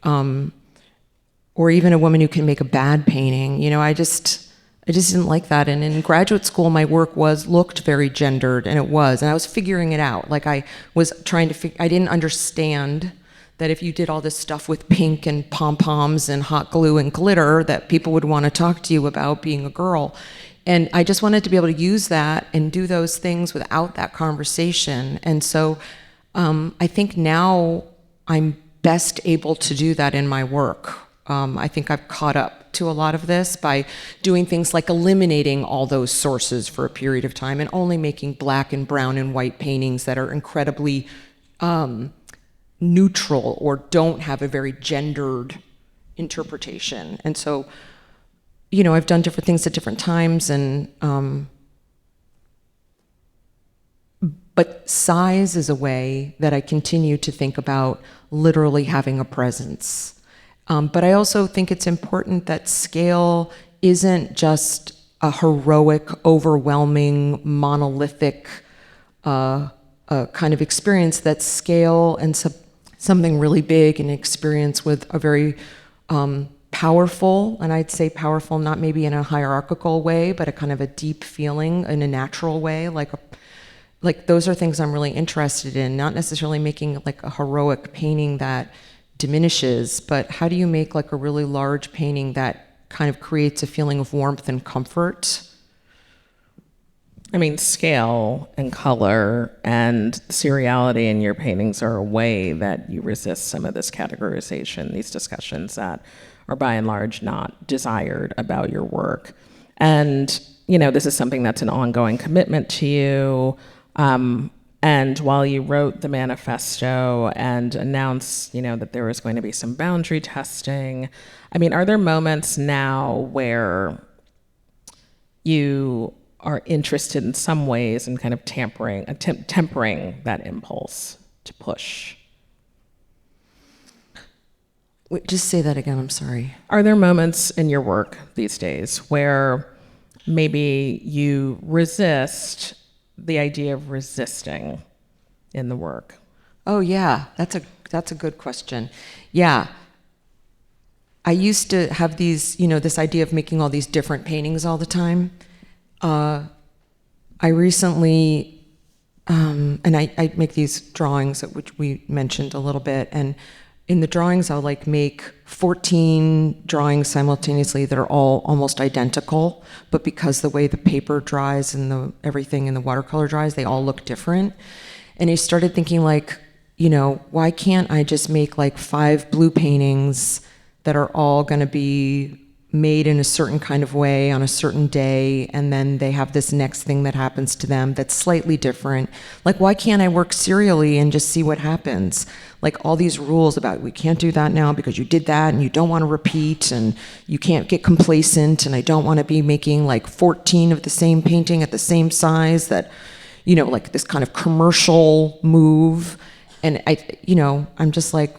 or even a woman who can make a bad painting. I just didn't like that. And in graduate school, my work looked very gendered, and it was, and I was figuring it out. Like, I was trying to I didn't understand that if you did all this stuff with pink and pom-poms and hot glue and glitter, that people would want to talk to you about being a girl. And I just wanted to be able to use that and do those things without that conversation. And so I think now I'm best able to do that in my work. I think I've caught up to a lot of this by doing things like eliminating all those sources for a period of time and only making black and brown and white paintings that are incredibly neutral or don't have a very gendered interpretation. And so, I've done different things at different times, and but size is a way that I continue to think about literally having a presence. But I also think it's important that scale isn't just a heroic, overwhelming, monolithic kind of experience. That scale and something really big, an experience with a very powerful, and I'd say powerful not maybe in a hierarchical way, but a kind of a deep feeling in a natural way, like those are things I'm really interested in, not necessarily making like a heroic painting that diminishes, but how do you make like a really large painting that kind of creates a feeling of warmth and comfort? I mean, scale and color and seriality in your paintings are a way that you resist some of this categorization, these discussions that are by and large not desired about your work. And, you know, this is something that's an ongoing commitment to you. And while you wrote the manifesto and announced, you know, that there was going to be some boundary testing, I mean, are there moments now where you are interested in some ways in kind of tempering that impulse to push? Wait, just say that again, I'm sorry. Are there moments in your work these days where maybe you resist the idea of resisting in the work? Oh yeah, that's a good question. Yeah. I used to have these, you know, this idea of making all these different paintings all the time. I recently, and I make these drawings, which we mentioned a little bit, and in the drawings I'll like make 14 drawings simultaneously that are all almost identical, but because the way the paper dries and everything in the watercolor dries, they all look different. And I started thinking like, you know, why can't I just make like 5 blue paintings that are all gonna be made in a certain kind of way on a certain day, and then they have this next thing that happens to them that's slightly different. Like, why can't I work serially and just see what happens? Like all these rules about we can't do that now because you did that and you don't want to repeat and you can't get complacent, and I don't want to be making like 14 of the same painting at the same size that, you know, like this kind of commercial move. And I'm just like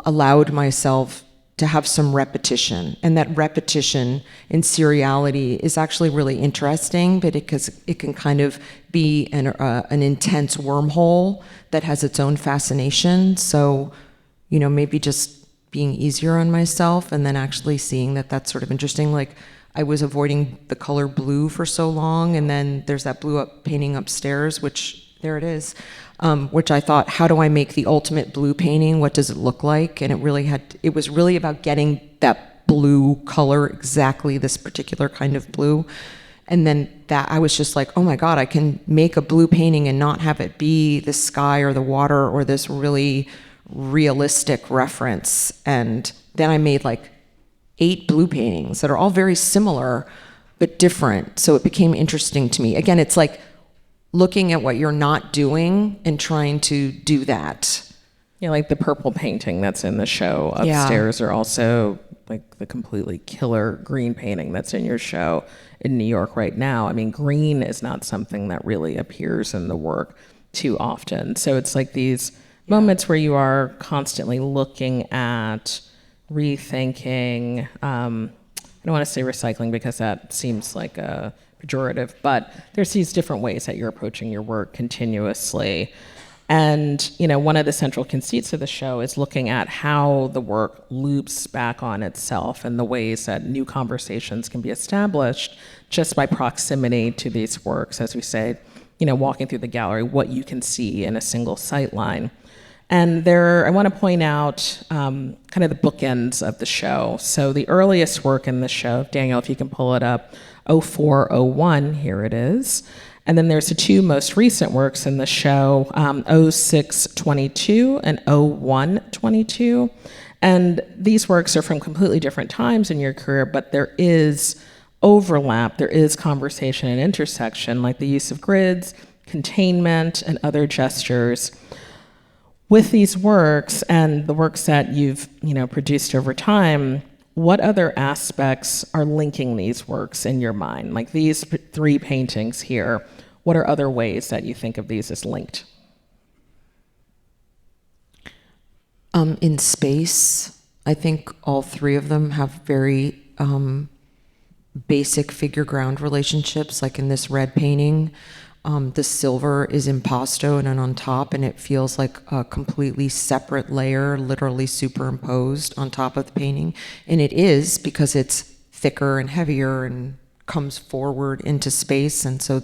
allowed myself to have some repetition, and that repetition in seriality is actually really interesting, but because it can kind of be an intense wormhole that has its own fascination. So, you know, maybe just being easier on myself, and then actually seeing that that's sort of interesting. Like I was avoiding the color blue for so long, and then there's that blue painting upstairs, which there it is. Which I thought, how do I make the ultimate blue painting? What does it look like? And it was really about getting that blue color, exactly this particular kind of blue. And then I was just like, oh my God, I can make a blue painting and not have it be the sky or the water or this really realistic reference. And then I made like 8 blue paintings that are all very similar, but different. So it became interesting to me. Again, it's like looking at what you're not doing and trying to do that. Yeah, like the purple painting that's in the show upstairs, or also like the completely killer green painting that's in your show in New York right now. I mean, green is not something that really appears in the work too often. So it's like these moments where you are constantly looking at, rethinking. I don't want to say recycling because that seems like a pejorative, but there's these different ways that you're approaching your work continuously. And, you know, one of the central conceits of the show is looking at how the work loops back on itself and the ways that new conversations can be established just by proximity to these works. As we say, you know, walking through the gallery, what you can see in a single sight line. And I want to point out kind of the bookends of the show. So the earliest work in the show, Daniel, if you can pull it up, 0401, here it is. And then there's the 2 most recent works in the show, 0622 and 0122. And these works are from completely different times in your career, but there is overlap, there is conversation and intersection, like the use of grids, containment, and other gestures. With these works and the works that you've, you know, produced over time, what other aspects are linking these works in your mind? Like these 3 paintings here, what are other ways that you think of these as linked? In space, I think all 3 of them have very basic figure-ground relationships. Like in this red painting, the silver is impasto and on top, and it feels like a completely separate layer, literally superimposed on top of the painting. And it is, because it's thicker and heavier and comes forward into space, and so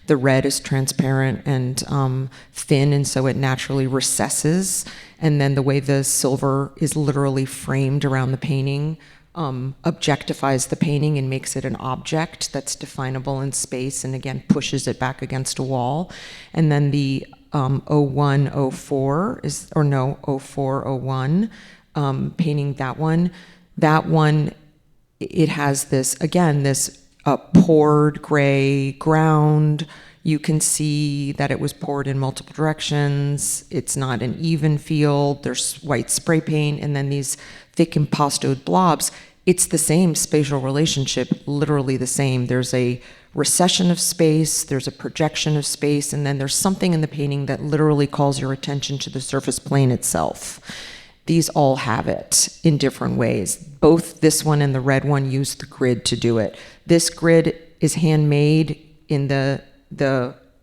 the red is transparent and thin, and so it naturally recesses. And then the way the silver is literally framed around the painting objectifies the painting and makes it an object that's definable in space, and again pushes it back against a wall. And then the 0104 is, or no, 0401 painting, that one, it has this, again, this poured gray ground. You can see that it was poured in multiple directions. It's not an even field. There's white spray paint and then these thick impastoed blobs. It's the same spatial relationship, literally the same. There's a recession of space, there's a projection of space, and then there's something in the painting that literally calls your attention to the surface plane itself. These all have it in different ways. Both this one and the red one use the grid to do it. This grid is handmade in the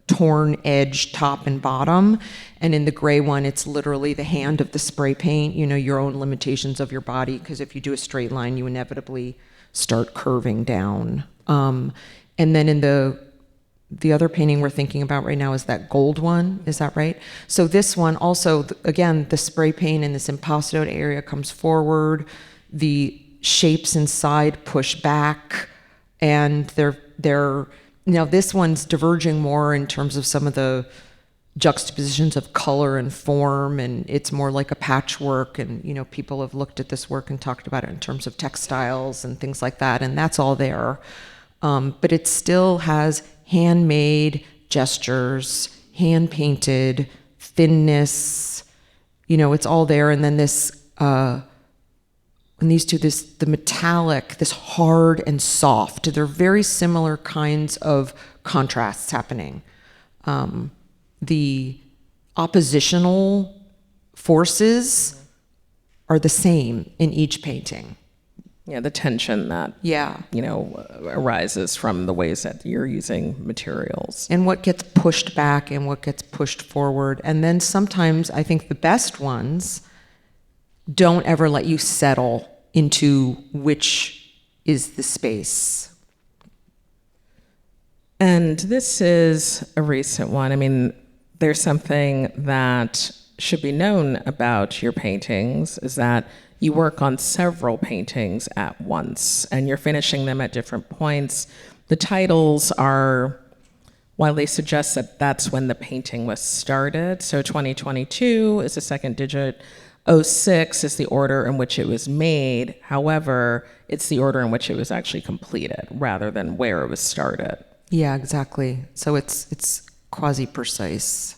torn edge top and bottom, and in the gray one it's literally the hand of the spray paint, you know, your own limitations of your body, because if you do a straight line you inevitably start curving down. And then in the other painting we're thinking about right now is that gold one, is that right? So this one also, again, the spray paint in this impastoed area comes forward, the shapes inside push back, and they're now this one's diverging more in terms of some of the juxtapositions of color and form, and it's more like a patchwork, and you know, people have looked at this work and talked about it in terms of textiles and things like that, and that's all there. But it still has handmade gestures, hand-painted, thinness, you know, it's all there. And then this, and these two, the metallic, this hard and soft, they're very similar kinds of contrasts happening. The oppositional forces are the same in each painting. Yeah, the tension that, yeah, you know, arises from the ways that you're using materials. And what gets pushed back and what gets pushed forward. And then sometimes I think the best ones don't ever let you settle into which is the space. And this is a recent one. I mean, there's something that should be known about your paintings, is that you work on several paintings at once, and you're finishing them at different points. The titles are, while they suggest that that's when the painting was started, so 2022 is the second digit, 06 is the order in which it was made. However, it's the order in which it was actually completed rather than where it was started. Yeah, exactly. So it's quasi-precise.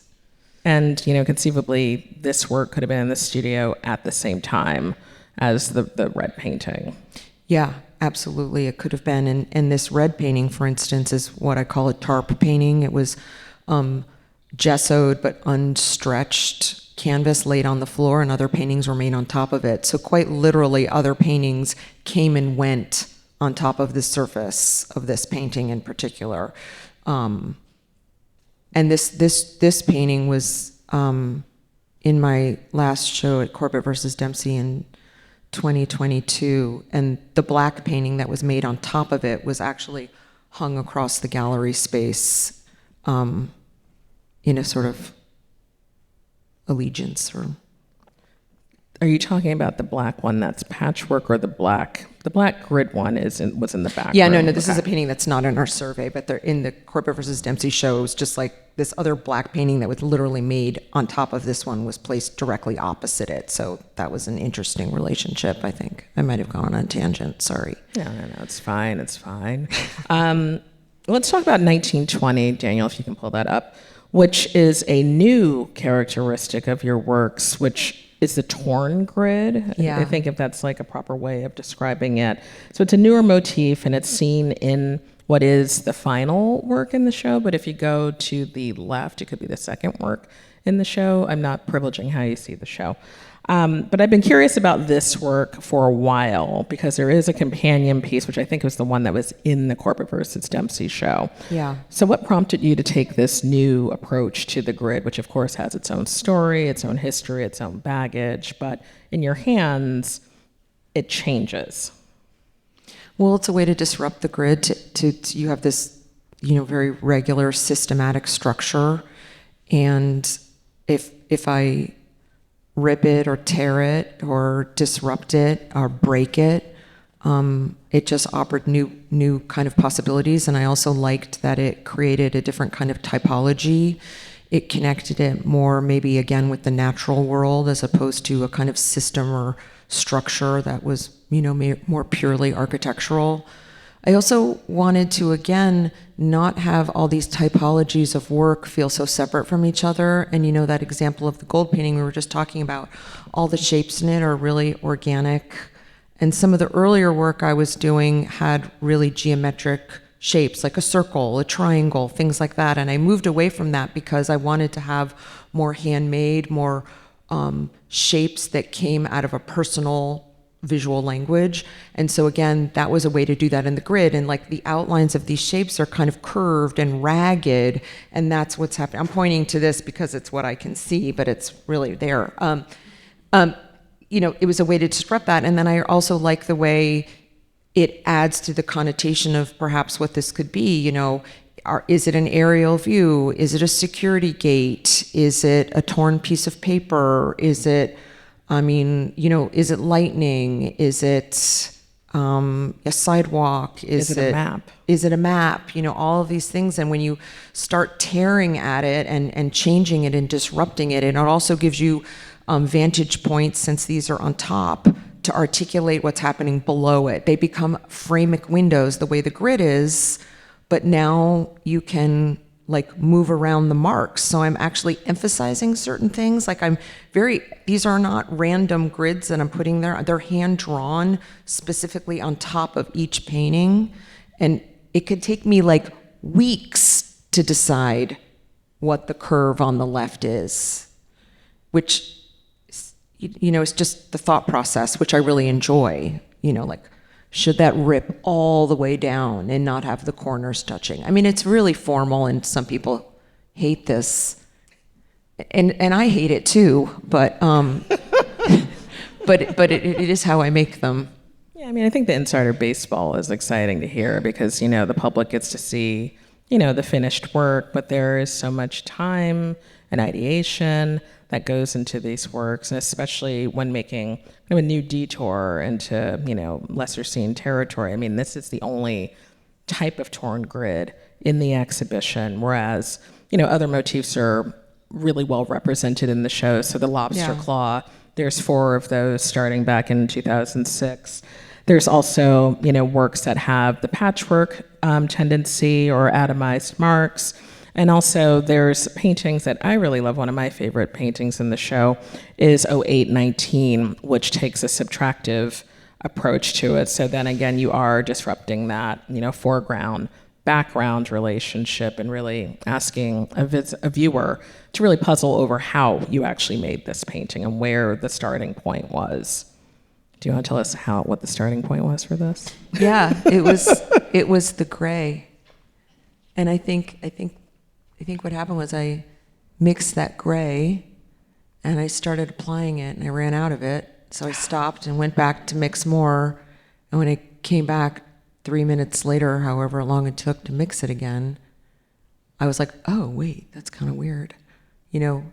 And, you know, conceivably, this work could have been in the studio at the same time as the red painting. Yeah, absolutely. It could have been. And this red painting, for instance, is what I call a tarp painting. It was gessoed but unstretched canvas laid on the floor, and other paintings were made on top of it. So quite literally, other paintings came and went on top of the surface of this painting in particular. And this painting was in my last show at Corbett versus Dempsey in 2022, and the black painting that was made on top of it was actually hung across the gallery space in a sort of allegiance. Or are you talking about the black one that's patchwork, or the black grid one was in the back? Yeah, room? no, this is a painting that's not in our survey, but they're in the Corbett versus Dempsey show. It was just like this other black painting that was literally made on top of this one was placed directly opposite it. So that was an interesting relationship, I think. I might have gone on a tangent, sorry. No, it's fine, it's fine. Let's talk about 1920, Daniel, if you can pull that up, which is a new characteristic of your works, which is the torn grid. Yeah. I think if that's like a proper way of describing it. So it's a newer motif, and it's seen in what is the final work in the show, but if you go to the left, it could be the second work in the show. I'm not privileging how you see the show. But I've been curious about this work for a while, because there is a companion piece, which I think was the one that was in the Corbett versus Dempsey show. Yeah. So what prompted you to take this new approach to the grid, which of course has its own story, its own history, its own baggage, but in your hands, it changes? Well, it's a way to disrupt the grid. To you have this, you know, very regular systematic structure, and if I rip it or tear it or disrupt it or break it, It just offered new kind of possibilities, and I also liked that it created a different kind of typology. It connected it more maybe again with the natural world as opposed to a kind of system or structure that was, more purely architectural. I also wanted to, again, not have all these typologies of work feel so separate from each other. And that example of the gold painting we were just talking about, all the shapes in it are really organic. And some of the earlier work I was doing had really geometric shapes, like a circle, a triangle, things like that. And I moved away from that because I wanted to have more handmade, more shapes that came out of a personal visual language. And so again, that was a way to do that in the grid. And like the outlines of these shapes are kind of curved and ragged, and that's what's happening. I'm pointing to this because it's what I can see, but it's really there. It was a way to disrupt that. And then I also like the way it adds to the connotation of perhaps what this could be. Is it an aerial view? Is it a security gate? Is it a torn piece of paper? Is it lightning? Is it a sidewalk? Is it a map? Is it a map? All of these things. And when you start tearing at it and changing it and disrupting it, and it also gives you vantage points, since these are on top, to articulate what's happening below it. They become framic windows the way the grid is, but now you can move around the marks. So I'm actually emphasizing certain things. These are not random grids that I'm putting there. They're hand drawn specifically on top of each painting. And it could take me weeks to decide what the curve on the left is, which, is just the thought process, which I really enjoy. Should that rip all the way down and not have the corners touching? It's really formal, and some people hate this, and I hate it too. But but it is how I make them. Yeah, I think the insider baseball is exciting to hear because the public gets to see the finished work, but there is so much time and ideation that goes into these works, and especially when making a new detour into, lesser seen territory. This is the only type of torn grid in the exhibition, whereas, other motifs are really well represented in the show. So the lobster claw, there's 4 of those starting back in 2006. There's also, works that have the patchwork tendency or atomized marks. And also there's paintings that I really love. One of my favorite paintings in the show is 0819, which takes a subtractive approach to it. So then again, you are disrupting that, foreground, background relationship and really asking a viewer to really puzzle over how you actually made this painting and where the starting point was. Do you want to tell us what the starting point was for this? Yeah, it was the gray. And I think what happened was I mixed that gray and I started applying it and I ran out of it. So I stopped and went back to mix more. And when I came back 3 minutes later, however long it took to mix it again, I was like, oh, wait, that's kind of weird.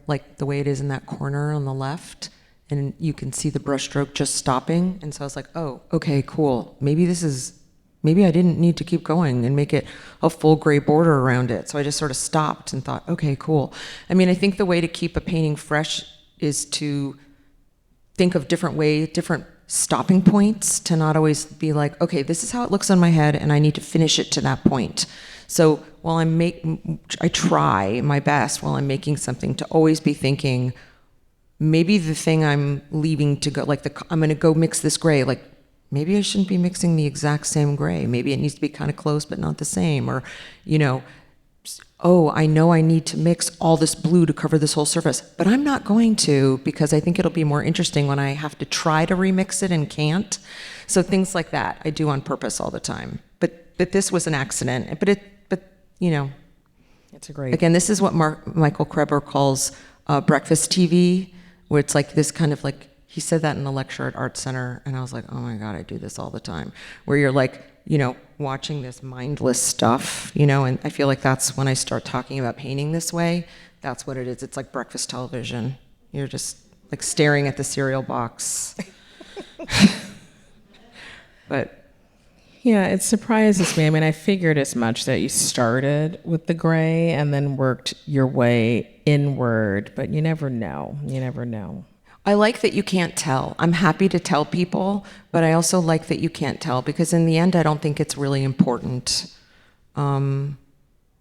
Like the way it is in that corner on the left, and you can see the brushstroke just stopping. And so I was like, oh, okay, cool. Maybe I didn't need to keep going and make it a full gray border around it. So I just sort of stopped and thought, okay, cool. I think the way to keep a painting fresh is to think of different stopping points, to not always be like, okay, this is how it looks on my head and I need to finish it to that point. So while I try my best while I'm making something to always be thinking, maybe the thing I'm leaving to go, I'm gonna go mix this gray, maybe I shouldn't be mixing the exact same gray. Maybe it needs to be kind of close but not the same. Or, oh, I know I need to mix all this blue to cover this whole surface, but I'm not going to because I think it'll be more interesting when I have to try to remix it and can't. So things like that I do on purpose all the time. But this was an accident. But it's a great. Again, this is what Michael Kreber calls breakfast TV, where it's this kind of he said that in a lecture at Art Center, and I was like, oh my God, I do this all the time. Where you're watching this mindless stuff, and I feel like that's when I start talking about painting this way, that's what it is. It's like breakfast television. You're just staring at the cereal box. But Yeah, it surprises me. I mean, I figured as much that you started with the gray and then worked your way inward, but you never know. You never know. I like that you can't tell. I'm happy to tell people, but I also like that you can't tell, because in the end, I don't think it's really important.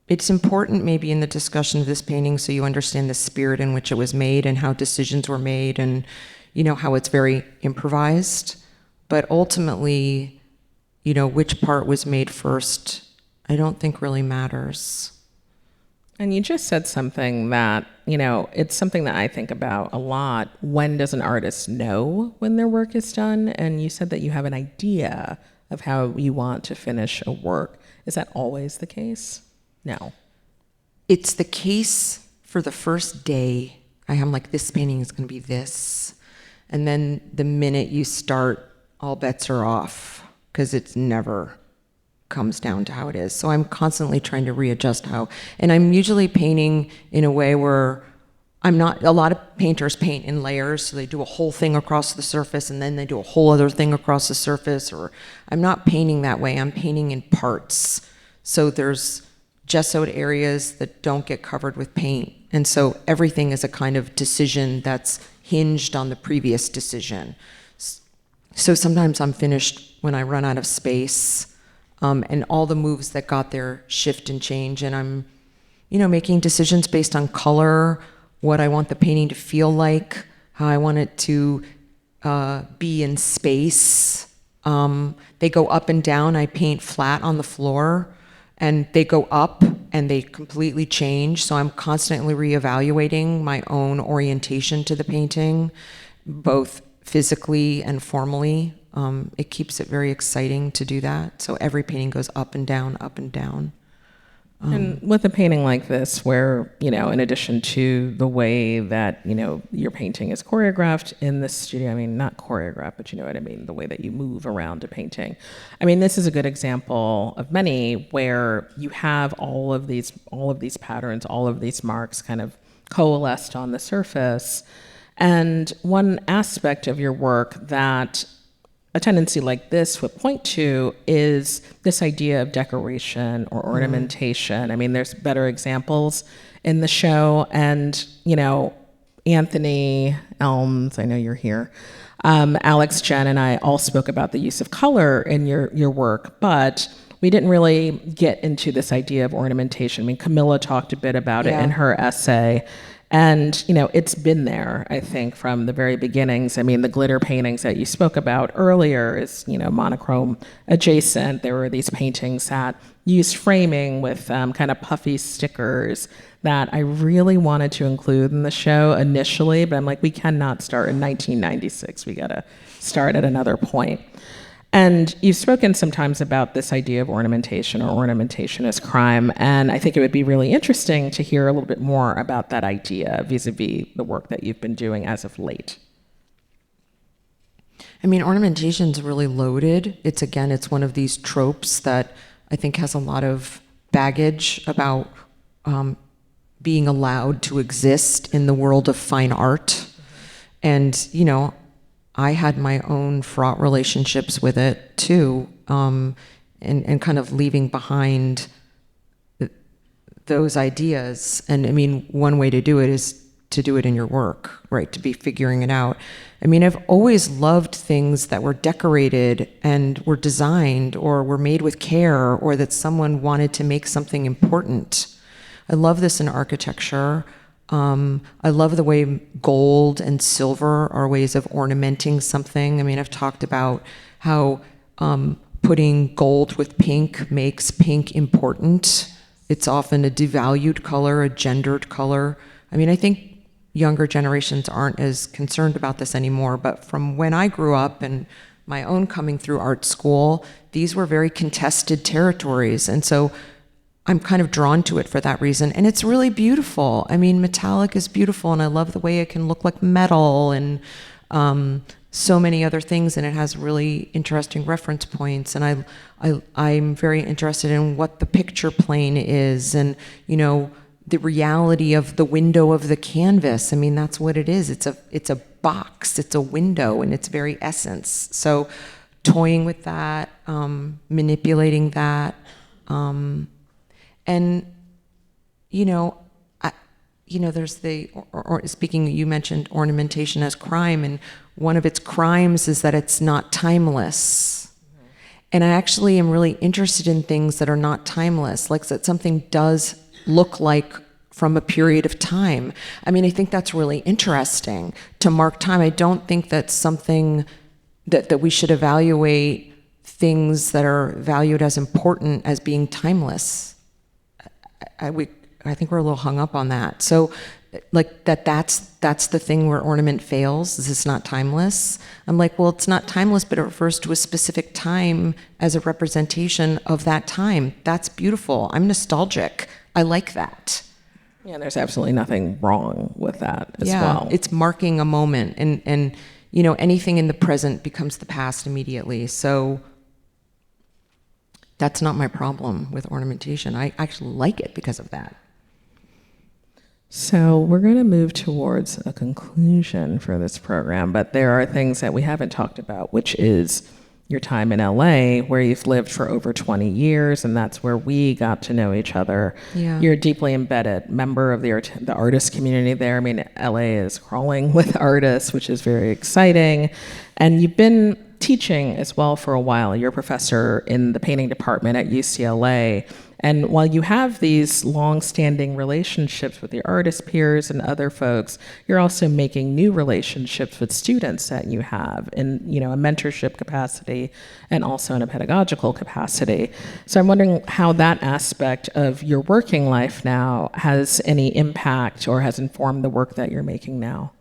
It's important maybe in the discussion of this painting so you understand the spirit in which it was made and how decisions were made, and how it's very improvised. But ultimately, which part was made first, I don't think really matters. And you just said something that, it's something that I think about a lot. When does an artist know when their work is done? And you said that you have an idea of how you want to finish a work. Is that always the case? No. It's the case for the first day. I'm like, this painting is going to be this. And then the minute you start, all bets are off, because it's never comes down to how it is. So I'm constantly trying to readjust how, and I'm usually painting in a way where a lot of painters paint in layers, so they do a whole thing across the surface and then they do a whole other thing across the surface, or I'm not painting that way. I'm painting in parts. So there's gessoed areas that don't get covered with paint. And so everything is a kind of decision that's hinged on the previous decision. So sometimes I'm finished when I run out of space. And all the moves that got there shift and change, and I'm, making decisions based on color, what I want the painting to feel like, how I want it to be in space. They go up and down. I paint flat on the floor, and they go up and they completely change. So I'm constantly reevaluating my own orientation to the painting, both physically and formally. It keeps it very exciting to do that. So every painting goes up and down, up and down. And with a painting like this, where, in addition to the way that, your painting is choreographed in the studio, I mean, not choreographed, but you know what I mean, the way that you move around a painting. I mean, this is a good example of many where you have all of these patterns, all of these marks kind of coalesced on the surface. And one aspect of your work that a tendency like this would point to is this idea of decoration or ornamentation. I mean, there's better examples in the show, and, Anthony Elms, I know you're here, Alex, Jen, and I all spoke about the use of color in your work, but we didn't really get into this idea of ornamentation. I mean, Camilla talked a bit about it in her essay. And, it's been there, I think, from the very beginnings. I mean, the glitter paintings that you spoke about earlier is, monochrome adjacent. There were these paintings that used framing with kind of puffy stickers that I really wanted to include in the show initially, but I'm like, we cannot start in 1996. We got to start at another point. And you've spoken sometimes about this idea of ornamentation or ornamentation as crime, and I think it would be really interesting to hear a little bit more about that idea vis-a-vis the work that you've been doing as of late. I mean, ornamentation's really loaded. It's one of these tropes that I think has a lot of baggage about being allowed to exist in the world of fine art. And, I had my own fraught relationships with it too, and kind of leaving behind those ideas. And I mean, one way to do it is to do it in your work, right? To be figuring it out. I mean, I've always loved things that were decorated and were designed or were made with care, or that someone wanted to make something important. I love this in architecture. I love the way gold and silver are ways of ornamenting something. I mean, I've talked about how putting gold with pink makes pink important. It's often a devalued color, a gendered color. I mean, I think younger generations aren't as concerned about this anymore, but from when I grew up and my own coming through art school, these were very contested territories. And so I'm kind of drawn to it for that reason. And it's really beautiful. I mean, metallic is beautiful, and I love the way it can look like metal and so many other things, and it has really interesting reference points. And I'm very interested in what the picture plane is, and, the reality of the window of the canvas. I mean, that's what it is. It's a box, it's a window in its very essence. So toying with that, manipulating that, and there's speaking, you mentioned ornamentation as crime, and one of its crimes is that it's not timeless. And I actually am really interested in things that are not timeless, like that something does look like from a period of time. I mean, I think that's really interesting to mark time. I don't think that's something that we should evaluate things that are valued as important as being timeless. I think we're a little hung up on that. So like that's the thing where ornament fails, is it's not timeless. I'm like, well, it's not timeless, but it refers to a specific time as a representation of that time. That's beautiful. I'm nostalgic. I like that. Yeah, there's absolutely nothing wrong with that as Yeah, well. it's marking a moment, and anything in the present becomes the past immediately. So that's not my problem with ornamentation. I actually like it because of that. So we're going to move towards a conclusion for this program, but there are things that we haven't talked about, which is your time in LA, where you've lived for over 20 years, and that's where we got to know each other. Yeah. You're a deeply embedded member of the artist community there. I mean, LA is crawling with artists, which is very exciting. And you've been teaching as well for a while. You're a professor in the painting department at UCLA. And while you have these long-standing relationships with your artist peers and other folks, you're also making new relationships with students that you have in, a mentorship capacity and also in a pedagogical capacity. So I'm wondering how that aspect of your working life now has any impact or has informed the work that you're making now.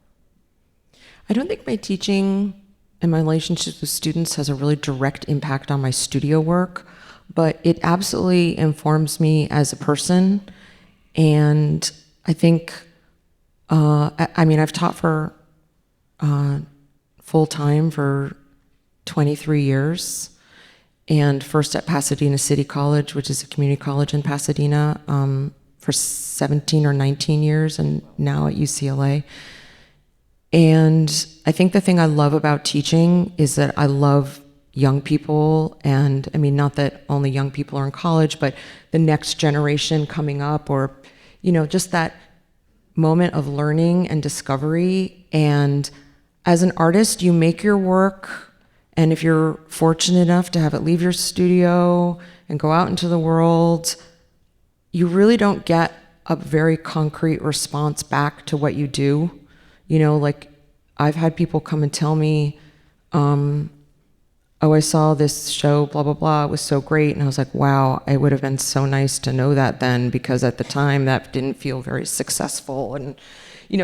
I don't think my teaching and my relationships with students has a really direct impact on my studio work, but it absolutely informs me as a person. And I think, I've taught for full time for 23 years, and first at Pasadena City College, which is a community college in Pasadena, for 17 or 19 years, and now at UCLA. And I think the thing I love about teaching is that I love young people, and not that only young people are in college, but the next generation coming up, or just that moment of learning and discovery. And as an artist, you make your work, and if you're fortunate enough to have it leave your studio and go out into the world, you really don't get a very concrete response back to what you do. Like I've had people come and tell me, I saw this show, blah, blah, blah, it was so great. And I was like, wow, it would have been so nice to know that then, because at the time that didn't feel very successful. And,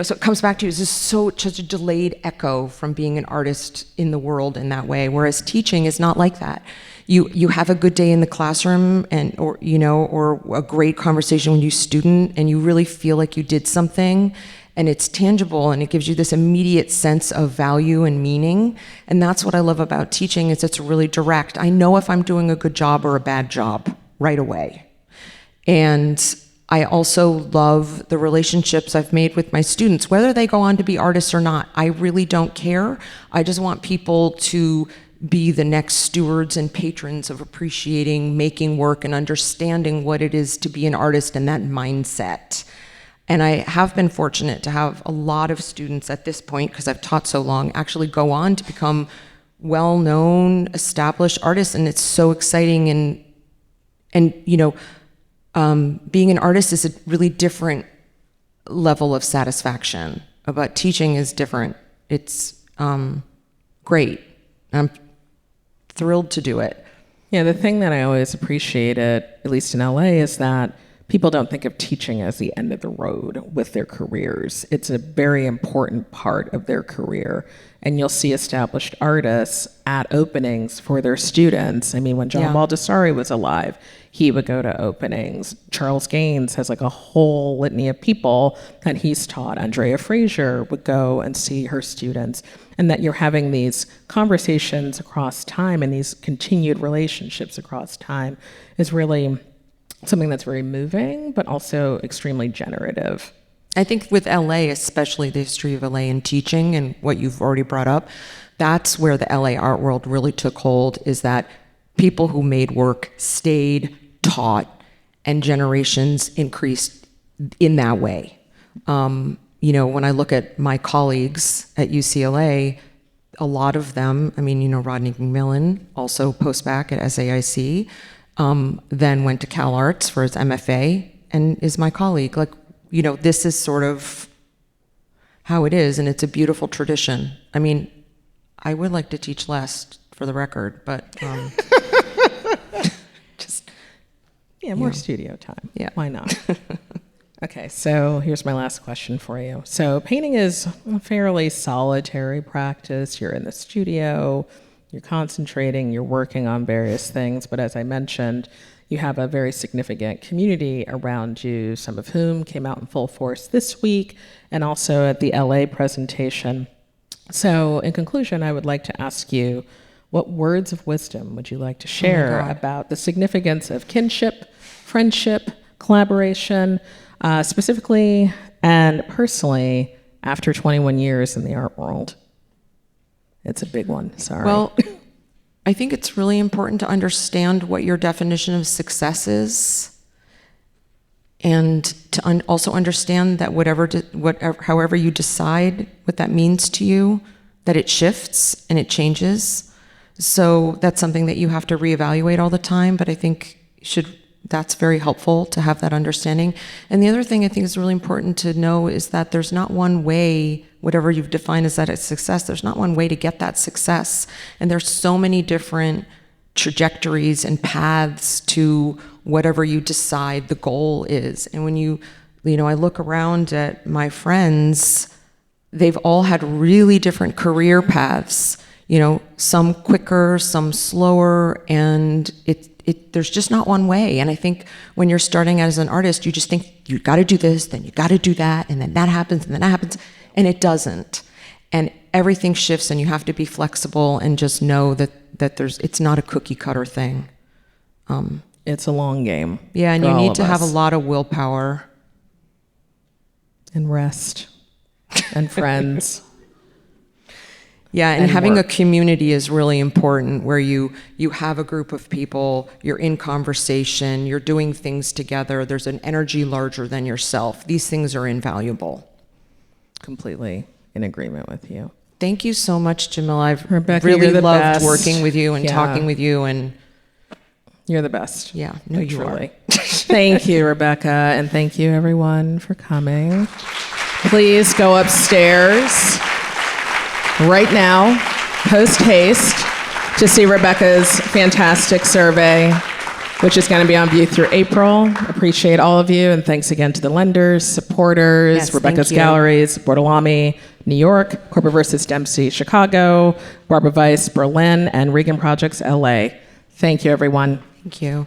so it comes back to, it's just such a delayed echo from being an artist in the world in that way. Whereas teaching is not like that. You have a good day in the classroom, or a great conversation with your student, and you really feel like you did something, and it's tangible, and it gives you this immediate sense of value and meaning. And that's what I love about teaching, is it's really direct. I know if I'm doing a good job or a bad job right away. And I also love the relationships I've made with my students, whether they go on to be artists or not. I really don't care. I just want people to be the next stewards and patrons of appreciating, making work, and understanding what it is to be an artist, and that mindset. And I have been fortunate to have a lot of students at this point, because I've taught so long, actually go on to become well-known, established artists, and it's so exciting. And being an artist is a really different level of satisfaction, but teaching is different. It's great. I'm thrilled to do it. Yeah, the thing that I always appreciated, at least in LA, is that people don't think of teaching as the end of the road with their careers. It's a very important part of their career. And you'll see established artists at openings for their students. When John Baldessari was alive, he would go to openings. Charles Gaines has like a whole litany of people that he's taught. Andrea Frazier would go and see her students. And that you're having these conversations across time and these continued relationships across time is really something that's very moving, but also extremely generative. I think with LA, especially the history of LA and teaching and what you've already brought up, that's where the LA art world really took hold, is that people who made work stayed, taught, and generations increased in that way. You know, when I look at my colleagues at UCLA, a lot of them, I mean, you know, Rodney McMillan, also post-bac at SAIC, then went to Cal Arts for his MFA and is my colleague. Like, you know, this is sort of how it is, and it's a beautiful tradition. I mean, I would like to teach less, for the record, but just... Yeah, more studio time. Yeah. Why not? Okay, so here's my last question for you. So painting is a fairly solitary practice. You're in the studio, you're concentrating, you're working on various things, but as I mentioned, you have a very significant community around you, some of whom came out in full force this week and also at the LA presentation. So in conclusion, I would like to ask you, what words of wisdom would you like to share about the significance of kinship, friendship, collaboration, specifically and personally after 21 years in the art world? It's a bun one, sorry. Well, I think it's really important to understand what your definition of success is, and to also understand that however you decide what that means to you, that it shifts and it changes. So that's something that you have to reevaluate all the time, but I think that's very helpful to have that understanding. And the other thing I think is really important to know is that there's not one way, whatever you've defined as that as success, there's not one way to get that success. And there's so many different trajectories and paths to whatever you decide the goal is. And when I look around at my friends, they've all had really different career paths, you know, some quicker, some slower, and there's just not one way. And I think when you're starting as an artist, you just think you got to do this, then you got to do that, and then that happens, and then that happens, and it doesn't. And everything shifts, and you have to be flexible and just know that it's not a cookie cutter thing. It's a long game. Yeah, and you need to have a lot of willpower. And rest. And friends. Yeah, and having a community is really important, where you have a group of people, you're in conversation, you're doing things together, there's an energy larger than yourself. These things are invaluable. Completely in agreement with you. Thank you so much, Jamillah. I've Rebecca, really you're the loved best. working with you and talking with you. And you're the best. Yeah, no, you truly. are. Thank you, Rebecca, and thank you, everyone, for coming. Please go upstairs right now, post haste, to see Rebecca's fantastic survey, which is going to be on view through April. Appreciate all of you, and thanks again to the lenders, supporters, Yes, Rebecca's thank you. Galleries, Bortolami, New York, Corporate vs. Dempsey, Chicago, Barbara Weiss, Berlin, and Regan Projects, LA. Thank you, everyone. Thank you.